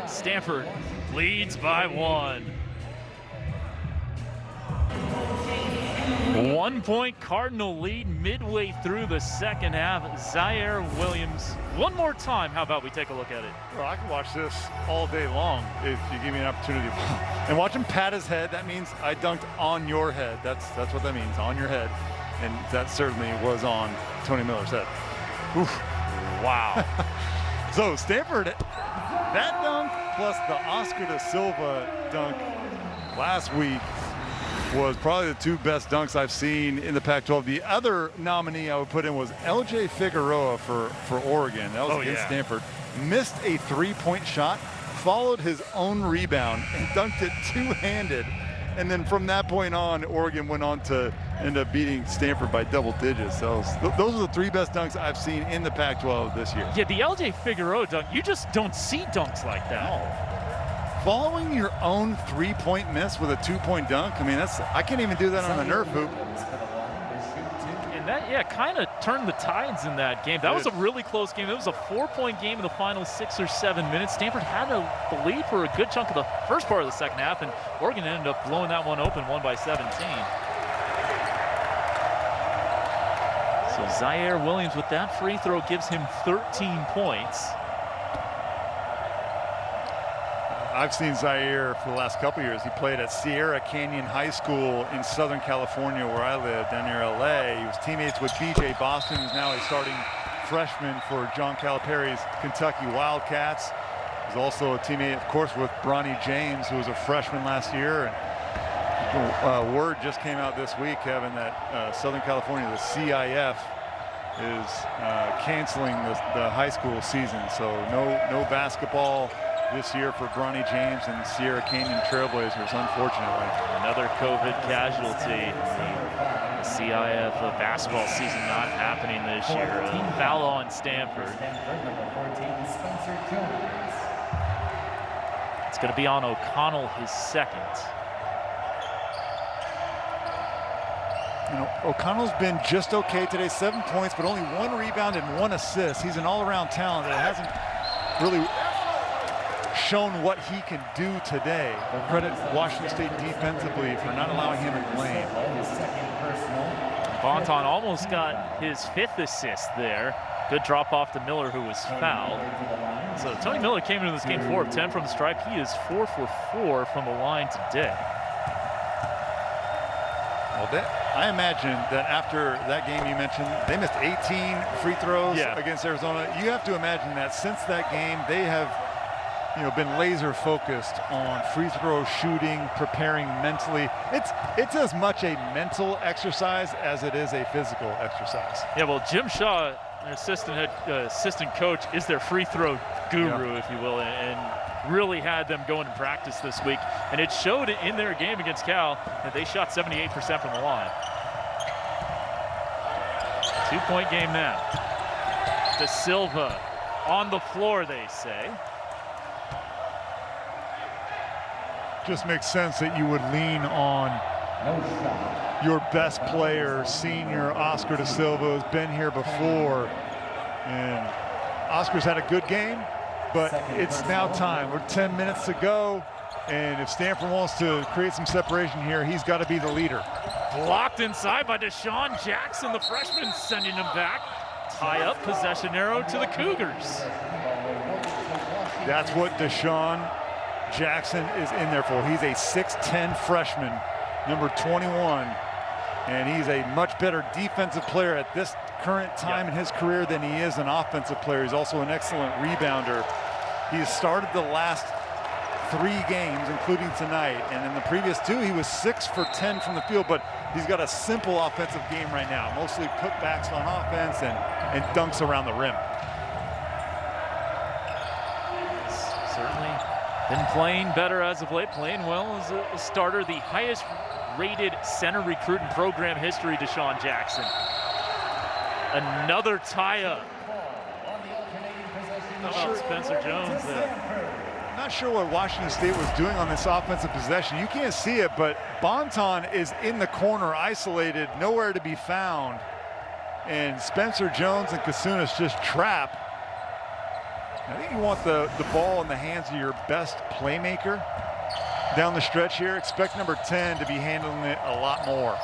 Stanford leads by 1. 1 point Cardinal lead midway through the second half. Zaire Williams, one more time. How about we take a look at it? Well, I can watch this all day long if you give me an opportunity. And watch him pat his head, that means I dunked on your head. That's what that means, on your head. And that certainly was on Tony Miller's head. Oof. Wow. So Stanford, that dunk plus the Oscar da Silva dunk last week was probably the 2 best dunks I've seen in the Pac-12. The other nominee I would put in was LJ Figueroa for Oregon. That was against Stanford. Missed a 3-point shot, followed his own rebound, and dunked it two-handed. And then from that point on, Oregon went on to end up beating Stanford by double digits. So those are the 3 best dunks I've seen in the Pac-12 this year. Yeah, the LJ Figueroa dunk, you just don't see dunks like that. No. Following your own 3-point miss with a 2-point dunk, I mean, I can't even do that on a Nerf hoop. And that, kind of turned the tides in that game. That was a really close game. It was a 4-point game in the final 6 or 7 minutes. Stanford had the lead for a good chunk of the first part of the second half, and Oregon ended up blowing that one open, 1 by 17. So Zaire Williams with that free throw gives him 13 points. I've seen Zaire for the last couple years. He played at Sierra Canyon High School in Southern California, where I live, down near LA. He was teammates with B.J. Boston, who's now a starting freshman for John Calipari's Kentucky Wildcats. He's also a teammate, of course, with Bronny James, who was a freshman last year. And word just came out this week, Kevin, that Southern California, the CIF, is canceling the high school season. So no basketball this year for Bronny James and Sierra Canyon Trailblazers, unfortunately. Another COVID casualty. The CIF basketball season not happening this year. Foul on Stanford. It's going to be on O'Connell, his second. You know, O'Connell's been just okay today, 7 points, but only 1 rebound and 1 assist. He's an all-around talent that hasn't really shown what he can do today. Credit Washington State defensively for not allowing him in the lane. Bonton almost got his 5th assist there. Good drop off to Miller, who was fouled. So Tony Miller came into this game 4 of 10 from the stripe. He is 4 for 4 from the line today. Well, I imagine that after that game you mentioned, they missed 18 free throws against Arizona. You have to imagine that since that game, they have been laser focused on free throw shooting, preparing mentally. It's as much a mental exercise as it is a physical exercise. Yeah, well, Jim Shaw, their assistant coach, is their free throw guru, if you will, and really had them going in practice this week. And it showed in their game against Cal that they shot 78% from the line. 2-point game now. Da Silva on the floor, they say. Just makes sense that you would lean on your best player, senior Oscar da Silva, has been here before. And Oscar's had a good game, but it's now time. We're 10 minutes to go. And if Stanford wants to create some separation here, he's got to be the leader. Blocked inside by Deshaun Jackson, the freshman, sending him back. Tie up, possession arrow to the Cougars. That's what Deshaun Jackson is in there for. He's a 6'10 freshman, number 21, and he's a much better defensive player at this current time in his career than he is an offensive player. He's also an excellent rebounder. He's started the last 3 games, including tonight, and in the previous 2, he was 6 for 10 from the field, but he's got a simple offensive game right now, mostly putbacks on offense and dunks around the rim. Certainly been playing better as of late, playing well as a starter. The highest rated center recruit in program history, Deshaun Jackson. Another tie-up. How about Spencer Jones there? I'm not sure what Washington State was doing on this offensive possession. You can't see it, but Bonton is in the corner, isolated, nowhere to be found. And Spencer Jones and Kasunas just trap I think you want the ball in the hands of your best playmaker down the stretch here. Expect number 10 to be handling it a lot more.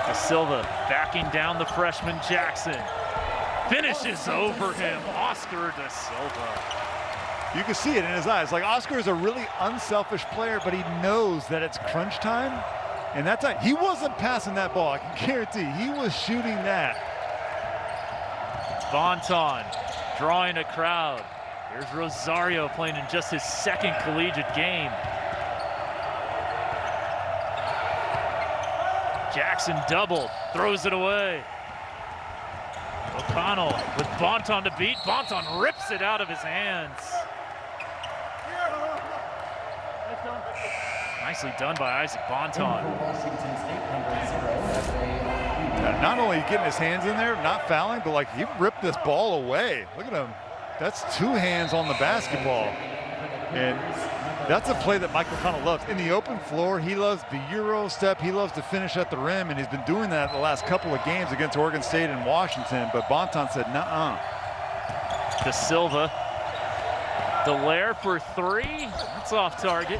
Da Silva backing down the freshman Jackson. Finishes over him, Oscar Da Silva. You can see it in his eyes. Like, Oscar is a really unselfish player, but he knows that it's crunch time. And that's he wasn't passing that ball, I can guarantee. He was shooting that. Bonton drawing a crowd. Here's Rosario playing in just his second collegiate game. Jackson double, throws it away. O'Connell with Bonton to beat. Bonton rips it out of his hands. Nicely done by Isaac Bonton. Not only getting his hands in there, not fouling, but like he ripped this ball away. Look at him. That's 2 hands on the basketball. And that's a play that Michael O'Connell loves. In the open floor, he loves the Euro step. He loves to finish at the rim, and he's been doing that the last couple of games against Oregon State and Washington. But Bonton said, nuh-uh. Da Silva. Dallaire for 3. That's off target.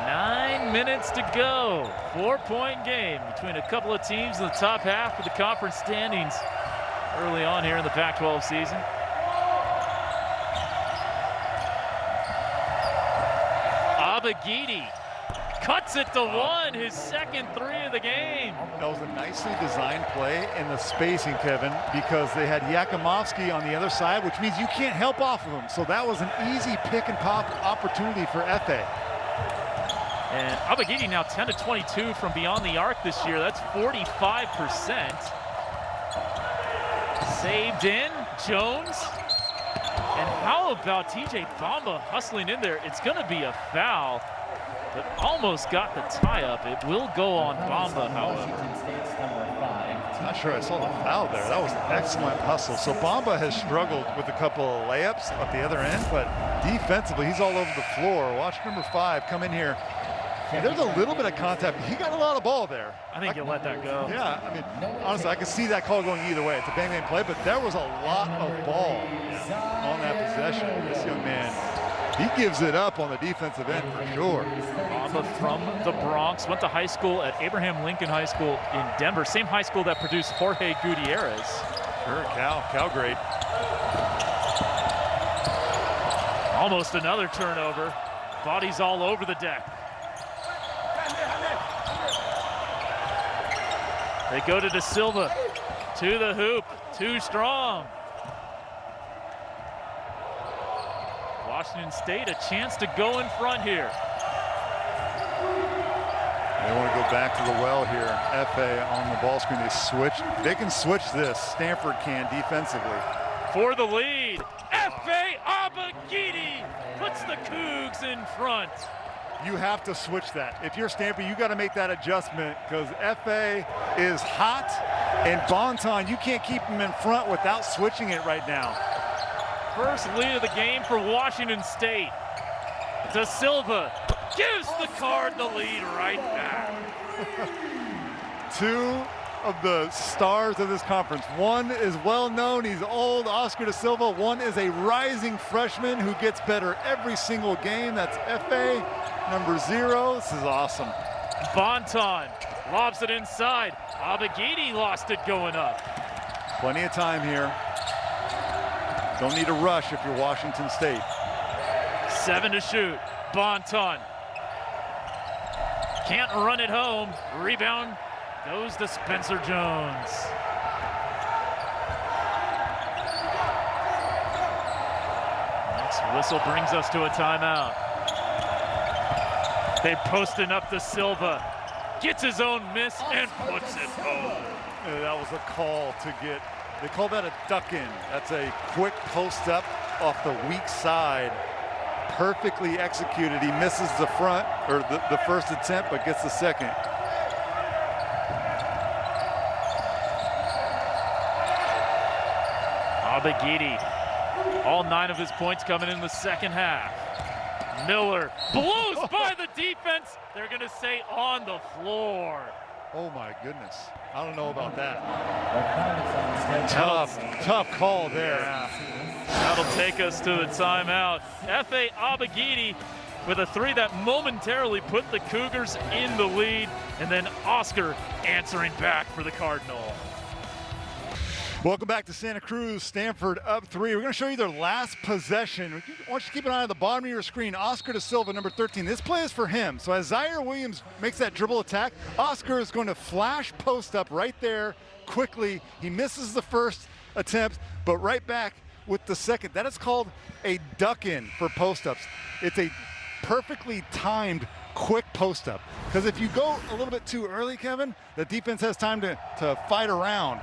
9 minutes to go. 4-point game between a couple of teams in the top half of the conference standings early on here in the Pac-12 season. Abagidi cuts it to 1, his second 3 of the game. That was a nicely designed play in the spacing, Kevin, because they had Yakimovsky on the other side, which means you can't help off of him. So that was an easy pick and pop opportunity for Efe. And Abagidi now 10 to 22 from beyond the arc this year. That's 45%. Saved in, Jones. And how about TJ Bamba hustling in there? It's gonna be a foul, but almost got the tie up. It will go on Bamba, however. Not sure I saw the foul there. That was an excellent hustle. So Bamba has struggled with a couple of layups at the other end, but defensively, he's all over the floor. Watch number 5 come in here. And there's a little bit of contact. He got a lot of ball there. I think you'll let that go. Yeah, I mean, honestly, I could see that call going either way. It's a bang-bang play, but there was a lot of ball on that possession. This young man, he gives it up on the defensive end for sure. Bamba from the Bronx, went to high school at Abraham Lincoln High School in Denver, same high school that produced Jorge Gutierrez. Sure, Cal great. Almost another turnover. Bodies all over the deck. They go to Da Silva, to the hoop, too strong. Washington State a chance to go in front here. They want to go back to the well here. Efe on the ball screen. They can switch this. Stanford can defensively. For the lead, Efe Abagidi puts the Cougs in front. You have to switch that. If you're Stanford, you got to make that adjustment because Efe is hot, and Bonton, you can't keep him in front without switching it right now. First lead of the game for Washington State. Da Silva gives the Card the lead right back. 2 of the stars of this conference. One is well known, he's old, Oscar Da Silva. One is a rising freshman who gets better every single game. That's Efe, number 0. This is awesome. Bonton lobs it inside. Abagidi lost it going up. Plenty of time here. Don't need a rush if you're Washington State. 7 to shoot. Bonton can't run it home. Rebound goes to Spencer Jones. Next whistle brings us to a timeout. They posting up to Silva. Gets his own miss and puts it home. That was a call to get, they call that a duck in. That's a quick post up off the weak side. Perfectly executed. He misses the front, or the first attempt, but gets the second. Abagidi, all 9 of his points coming in the second half. Miller blows by the defense. They're going to say on the floor. Oh my goodness. I don't know about that. Tough call there. Yeah. That'll take us to the timeout. Efe Abogidi with a three that momentarily put the Cougars in the lead, and then Oscar answering back for the Cardinal. Welcome back to Santa Cruz. Stanford up 3. We're going to show you their last possession. I want you to keep an eye on the bottom of your screen. Oscar da Silva, number 13. This play is for him. So as Zaire Williams makes that dribble attack, Oscar is going to flash post up right there quickly. He misses the first attempt, but right back with the second. That is called a duck in for post ups. It's a perfectly timed quick post up. Because if you go a little bit too early, Kevin, the defense has time to fight around.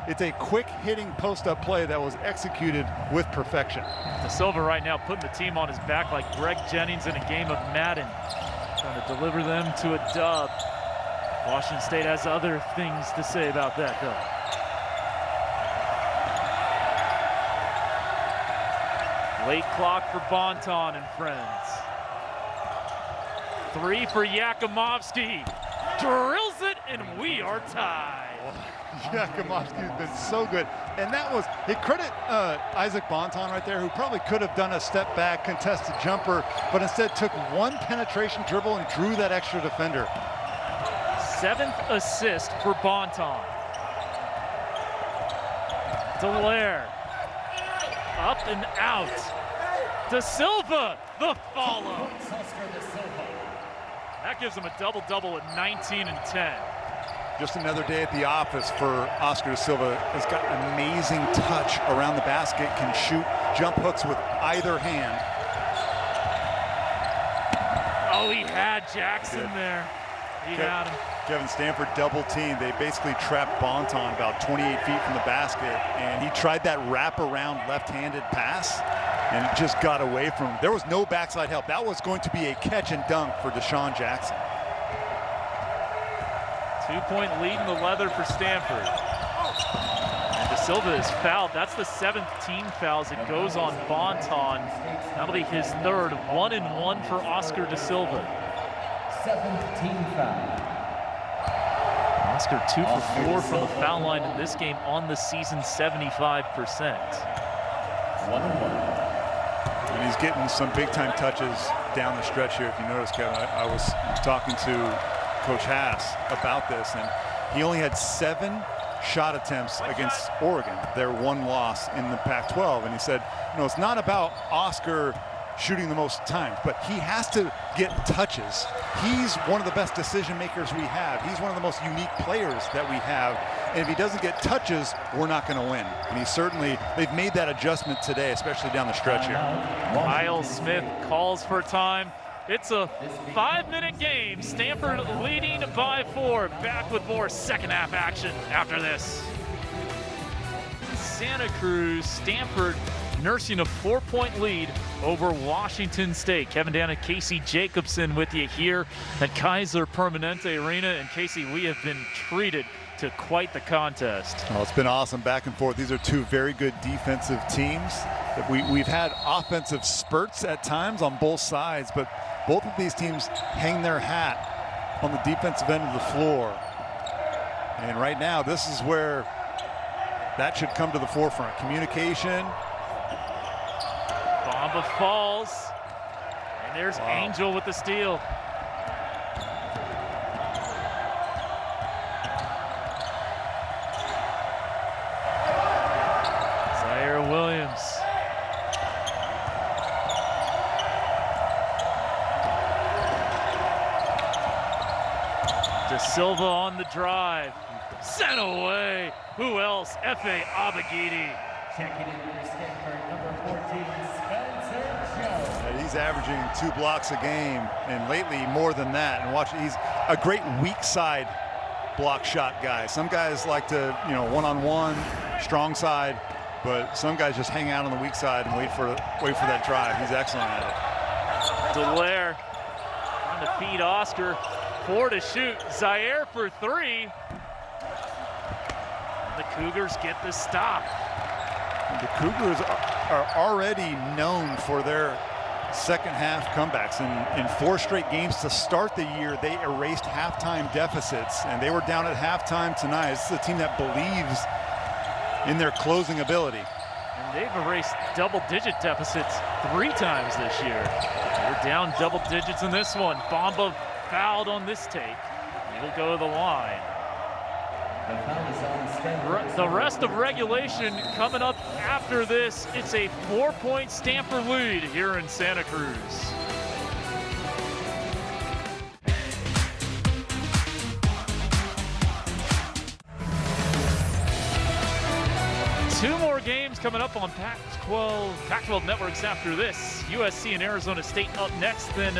It's a quick hitting post-up play that was executed with perfection. Da Silva right now putting the team on his back like Greg Jennings in a game of Madden, trying to deliver them to a dub. Washington State has other things to say about that, though. Late clock for Bonton and friends. 3 for Yakimovsky. Drills it, and we are tied. Yakimovsky has been so good. And that was, they credit Isaac Bonton right there, who probably could have done a step back contested jumper, but instead took one penetration dribble and drew that extra defender. 7th assist for Bonton. Delaire. Up and out. Da Silva, the follow. That gives him a double-double at 19 and 10. Just another day at the office for Oscar da Silva. Has got amazing touch around the basket, can shoot jump hooks with either hand. Oh, he had Jackson there. He had him. Kevin, Stanford double team. They basically trapped Bonton about 28 feet from the basket, and he tried that wrap-around left-handed pass and just got away from him. There was no backside help. That was going to be a catch and dunk for Deshaun Jackson. 2-point lead in the leather for Stanford. And Da Silva is fouled. That's the 7th team fouls. It goes on Bonton. That'll be his 3rd. 1-and-1 for Oscar da Silva. 7th team foul. Oscar 2 for 4 from the foul line in this game on the season, 75%. 1-and-1. And he's getting some big-time touches down the stretch here. If you notice, Kevin, I was talking to Coach Haas about this, and he only had 7 shot attempts against Oregon, their one loss in the Pac-12. And he said, you know, it's not about Oscar shooting the most times, but he has to get touches. He's one of the best decision makers we have. He's one of the most unique players that we have. And if he doesn't get touches, we're not going to win. And they've made that adjustment today, especially down the stretch here. Miles Smith calls for time. It's a 5-minute game. Stanford leading by 4. Back with more second half action after this. Santa Cruz, Stanford nursing a 4-point lead over Washington State. Kevin Dan and Casey Jacobson with you here at Kaiser Permanente Arena. And Casey, we have been treated to quite the contest. Well, it's been awesome back and forth. These are two very good defensive teams. We've had offensive spurts at times on both sides, but both of these teams hang their hat on the defensive end of the floor. And right now, this is where that should come to the forefront. Communication. Bamba falls, and there's Angel with the steal. Zaire Williams. Da Silva on the drive. Sent away. Who else? Efe Abogidi. Checking in for Stanford, number 14, Spencer Jones. He's averaging 2 blocks a game, and lately more than that. And watch, he's a great weak side block shot guy. Some guys like to, one-on-one, strong side, but some guys just hang out on the weak side and wait for that drive. He's excellent at it. Delaire on to feed Oscar. 4 to shoot. Zaire for 3. The Cougars get the stop. The Cougars are already known for their second half comebacks. In 4 straight games to start the year, they erased halftime deficits, and they were down at halftime tonight. This is a team that believes in their closing ability. And they've erased double-digit deficits 3 times this year. They're down double digits in this one. Bamba fouled on this take. He'll go to the line. The rest of regulation coming up after this. It's a 4-point Stanford lead here in Santa Cruz. Two more games coming up on Pac-12 networks after this. USC and Arizona State up next, then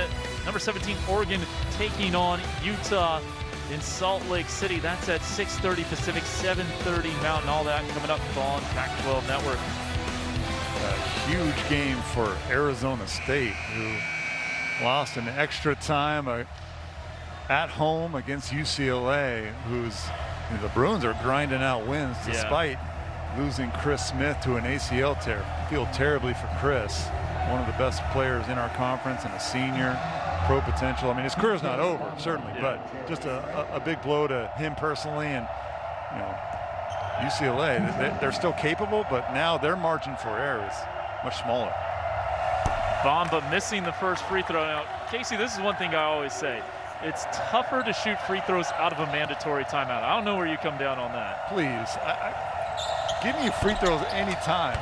number 17 Oregon taking on Utah in Salt Lake City. That's at 6:30 Pacific, 7:30 Mountain. All that coming up on Pac-12 network. A huge game for Arizona State, who lost in extra time at home against UCLA, the Bruins are grinding out wins despite losing Chris Smith to an ACL tear. Feel terribly for Chris, one of the best players in our conference and a senior, pro potential. I mean, his career's not over, certainly, but just a big blow to him personally. And, you know, UCLA, they're still capable, but now their margin for error is much smaller. Bamba missing the first free throw. Now, Casey, this is one thing I always say. It's tougher to shoot free throws out of a mandatory timeout. I don't know where you come down on that. Please, give me free throws anytime.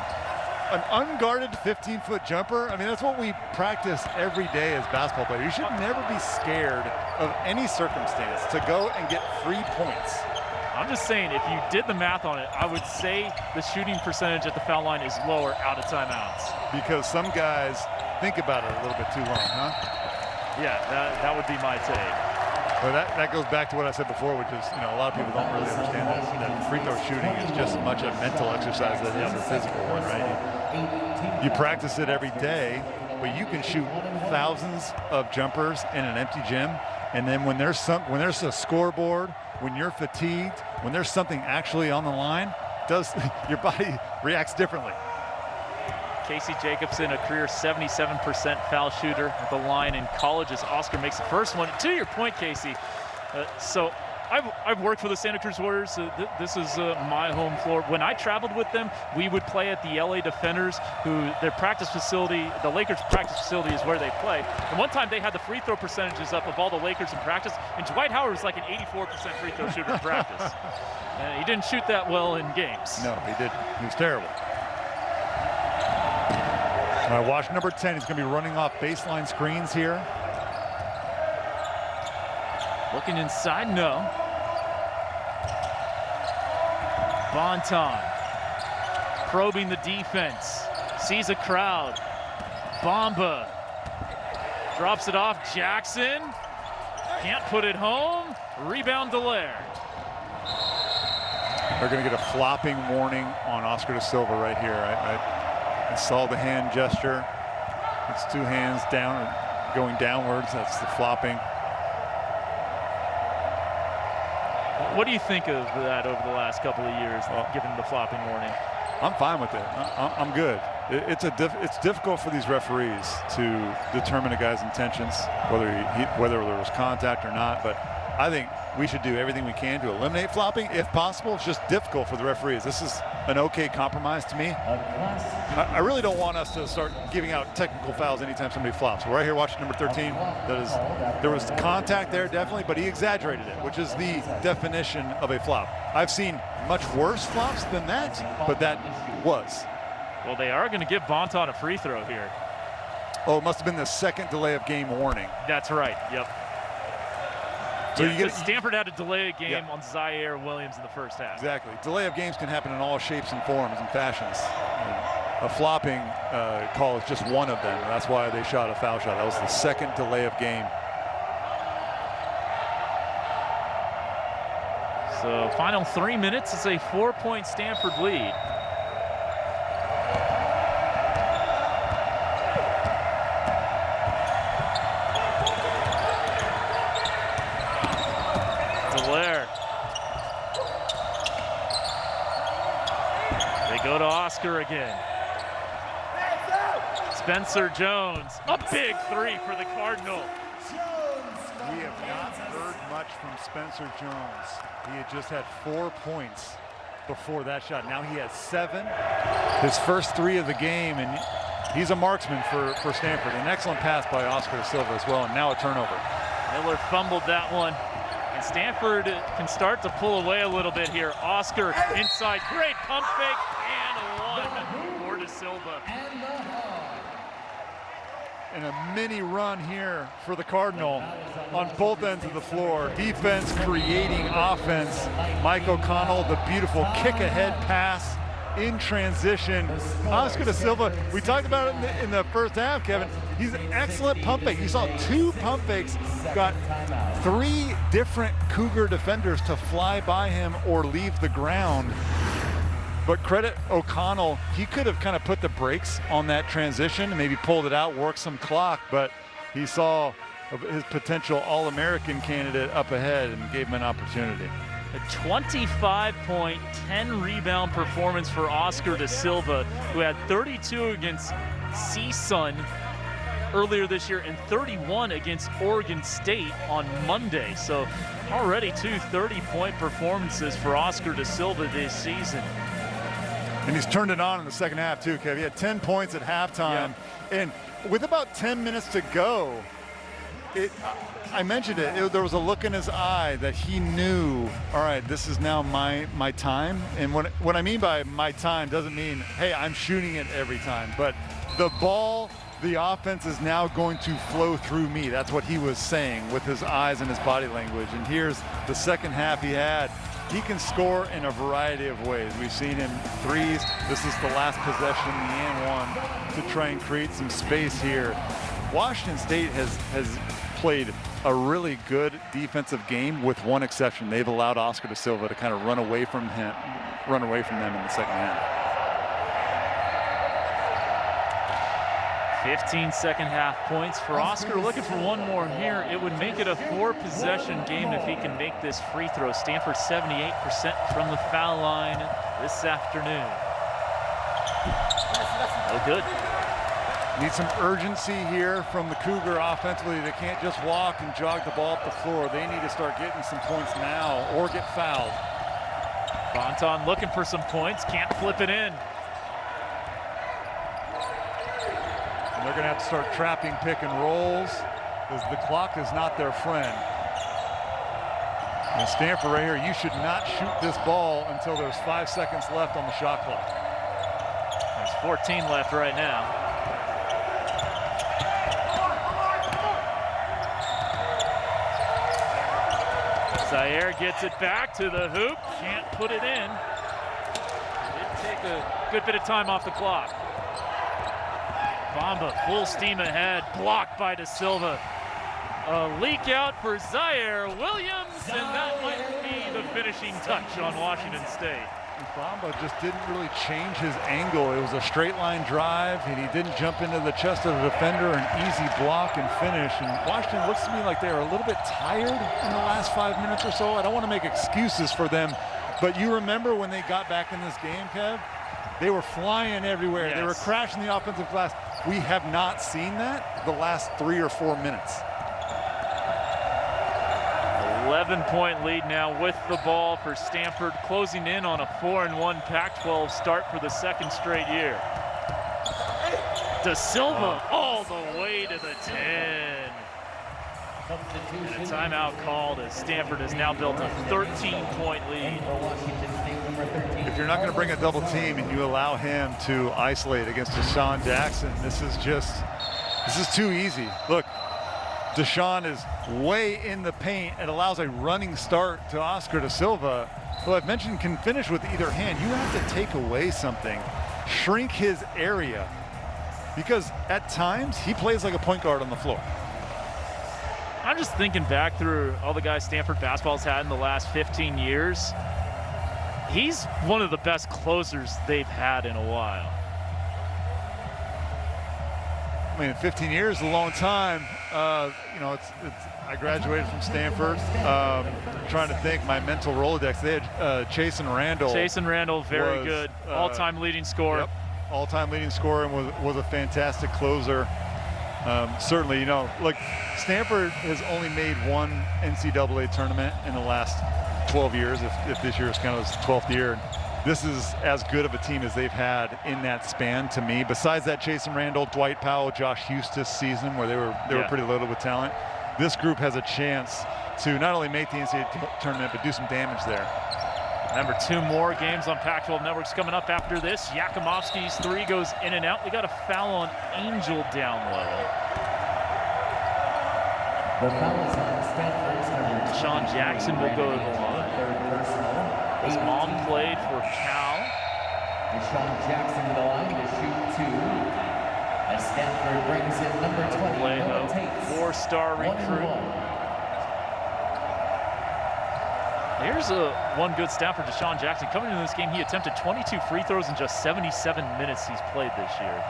An unguarded 15-foot jumper, I mean, that's what we practice every day as basketball players. You should never be scared of any circumstance to go and get free points. I'm just saying, if you did the math on it, I would say the shooting percentage at the foul line is lower out of timeouts. Because some guys think about it a little bit too long, huh? Yeah, that would be my take. Well, that goes back to what I said before, which is, a lot of people don't really understand that free throw shooting is just as much a mental exercise as it is a physical one, right? You practice it every day, but you can shoot thousands of jumpers in an empty gym, and then when there's a scoreboard, when you're fatigued, when there's something actually on the line, your body reacts differently. Casey Jacobson, a career 77% foul shooter at the line in college as Oscar makes the first one. To your point, Casey, so I've worked for the Santa Cruz Warriors. This is my home floor. When I traveled with them, we would play at the LA Defenders, their practice facility, the Lakers practice facility is where they play. And one time they had the free throw percentages up of all the Lakers in practice, and Dwight Howard was like an 84% free throw shooter in practice. He didn't shoot that well in games. No, he didn't. He was terrible. All right, watch number 10. He's going to be running off baseline screens here. Looking inside, no. Bonton probing the defense, sees a crowd. Bamba drops it off. Jackson can't put it home. Rebound Dallaire. They're going to get a flopping warning on Oscar da Silva right here. I saw the hand gesture. It's 2 hands down, going downwards. That's the flopping. What do you think of that over the last couple of years, given the flopping warning? I'm fine with it. I'm good. It's difficult for these referees to determine a guy's intentions, whether there was contact or not. But I think we should do everything we can to eliminate flopping if possible. It's just difficult for the referees. This is an okay compromise to me. I really don't want us to start giving out technical fouls anytime somebody flops. We're right here watching number 13. There was contact there, definitely, but he exaggerated it, which is the definition of a flop. I've seen much worse flops than that, but that was. Well, they are going to give Bonton a free throw here. Oh, it must have been the second delay of game warning. That's right, yep. So Stanford had a delay of game on Zaire Williams in the first half. Exactly. Delay of games can happen in all shapes and forms and fashions. A flopping call is just one of them. That's why they shot a foul shot. That was the second delay of game. So final 3 minutes. It's a 4-point Stanford lead. They go to Oscar again. It's Spencer Jones, a big three for the Cardinal. We have not heard much from Spencer Jones. He had just had 4 points before that shot. Now he has 7. His first 3 of the game, and he's a marksman for Stanford. An excellent pass by Oscar da Silva as well, and now a turnover. Miller fumbled that one. And Stanford can start to pull away a little bit here. Oscar inside, great pump fake, and one for da Silva. And a mini run here for the Cardinal on both ends of the floor. Defense creating offense. Mike O'Connell, the beautiful kick ahead pass in transition. Oscar da Silva, we talked about it in the first half, Kevin. He's an excellent pump fake. You saw 2 pump fakes, got 3 different Cougar defenders to fly by him or leave the ground. But credit O'Connell, he could have kind of put the brakes on that transition, maybe pulled it out, worked some clock, but he saw his potential All-American candidate up ahead and gave him an opportunity. A 25-point, 10-rebound performance for Oscar da Silva, who had 32 against CSUN earlier this year and 31 against Oregon State on Monday. So already 2 30-point performances for Oscar da Silva this season. And he's turned it on in the second half too, Kev. He had 10 points at halftime. And with about 10 minutes to go, I mentioned it, there was a look in his eye that he knew, all right, this is now my time. And what I mean by my time doesn't mean, hey, I'm shooting it every time. But the ball, the offense is now going to flow through me. That's what he was saying with his eyes and his body language. And here's the second half he had. He can score in a variety of ways. We've seen him threes. This is the last possession, the and one, to try and create some space here. Washington State has played a really good defensive game with one exception. They've allowed Oscar da Silva to kind of run away from them in the second half. 15 second half points for Oscar. Looking for one more here. It would make it a 4-possession game if he can make this free throw. Stanford 78% from the foul line this afternoon. No good. Need some urgency here from the Cougar offensively. They can't just walk and jog the ball up the floor. They need to start getting some points now or get fouled. Bonton looking for some points, can't flip it in. And they're going to have to start trapping pick and rolls because the clock is not their friend. And Stanford right here, you should not shoot this ball until there's 5 seconds left on the shot clock. There's 14 left right now. Zaire gets it back to the hoop, can't put it in. Did take a good bit of time off the clock. Bamba full steam ahead, blocked by da Silva. A leak out for Zaire Williams, and that might be the finishing touch on Washington State. Bamba just didn't really change his angle. It was a straight line drive, and he didn't jump into the chest of the defender, an easy block and finish. And Washington looks to me like they are a little bit tired in the last 5 minutes or so. I don't want to make excuses for them, but you remember when they got back in this game, Kev? They were flying everywhere. Yes. They were crashing the offensive glass. We have not seen that the last 3 or 4 minutes. 11-point lead now with the ball for Stanford, closing in on a 4-1 Pac-12 start for the second straight year. Da Silva all the way to the 10. And a timeout called as Stanford has now built a 13-point lead. If you're not going to bring a double team and you allow him to isolate against Deshaun Jackson, this is too easy. Look, Deshaun is way in the paint. It allows a running start to Oscar da Silva, who I've mentioned can finish with either hand. You have to take away something, shrink his area, because at times he plays like a point guard on the floor. I'm just thinking back through all the guys Stanford basketball's had in the last 15 years. He's one of the best closers they've had in a while. I mean, 15 years is a long time. You know, I graduated from Stanford. Trying to think, my mental Rolodex. They had Chasen Randall. Chasen Randall, very good. All-time leading scorer. Yep. all-time leading scorer and was a fantastic closer. Certainly, you know, look, Stanford has only made one NCAA tournament in the last 12 years, if this year is kind of his 12th year. This is as good of a team as they've had in that span to me. Besides that Jason Randall, Dwight Powell, Josh Huestis season where they were pretty loaded with talent, this group has a chance to not only make the NCAA tournament, but do some damage there. Remember, 2 more games on Pac-12 Networks coming up after this. Yakimovsky's 3 goes in and out. We got a foul on Angel down low. The foul is on Stanford's number Sean Jackson will go to the line. His mom played for Cal. Sean Jackson to the line to shoot 2. As Stanford brings in number 20, Vallejo, Noah Tate. 4-star recruit. Here's one good stat for Deshaun Jackson. Coming into this game, he attempted 22 free throws in just 77 minutes he's played this year.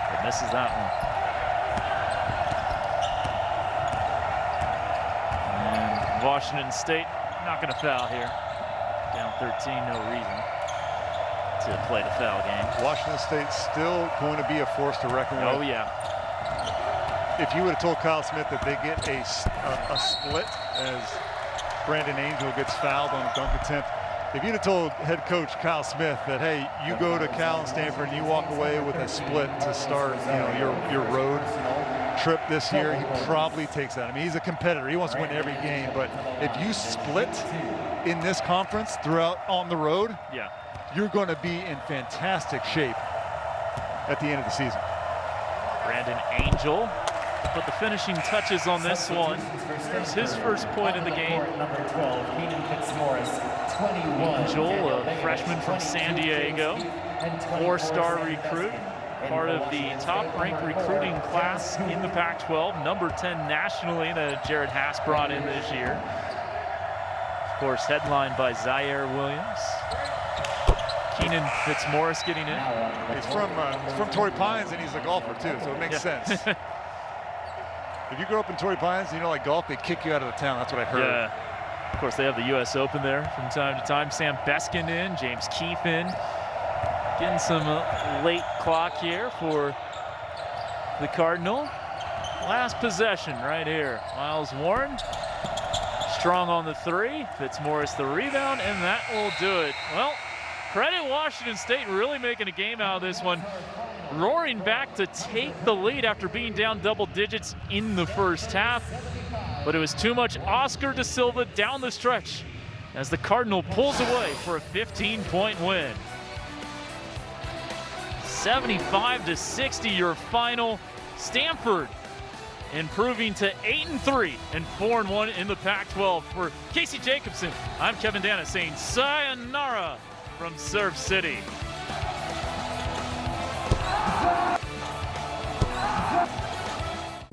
But misses that one. And Washington State not going to foul here. Down 13, no reason to play the foul game. Washington State's still going to be a force to reckon with. Oh, yeah. If you would have told Kyle Smith that they get a split as Brandon Angel gets fouled on a dunk attempt, if you'd have told head coach Kyle Smith that, hey, you go to Cal and Stanford and you walk away with a split to start, you know, your road trip this year, he probably takes that. I mean, he's a competitor. He wants to win every game, but if you split in this conference throughout on the road, you're going to be in fantastic shape at the end of the season. Brandon Angel put the finishing touches on this one. There's his first point in the game. Number 12, Keenan Fitzmaurice, 21. Angel, a freshman from San Diego, 4-star recruit, part of the top-ranked recruiting class in the Pac-12, number 10 nationally that Jared Haas brought in this year. Of course, headlined by Zaire Williams. Keenan Fitzmaurice getting in. He's from Torrey Pines, and he's a golfer too, so it makes sense. If you grow up in Torrey Pines and you don't like golf, they kick you out of the town. That's what I heard. Yeah. Of course, they have the U.S. Open there from time to time. Sam Beskin in, James Keefe in. Getting some late clock here for the Cardinal. Last possession right here. Miles Warren, strong on the 3. Fitzmaurice the rebound, and that will do it. Well, credit Washington State really making a game out of this one. Roaring back to take the lead after being down double digits in the first half. But it was too much Oscar da Silva down the stretch as the Cardinal pulls away for a 15-point win. 75-60 your final. Stanford improving to 8-3 and 4-1 in the Pac-12. For Casey Jacobson, I'm Kevin Dana saying sayonara from Surf City.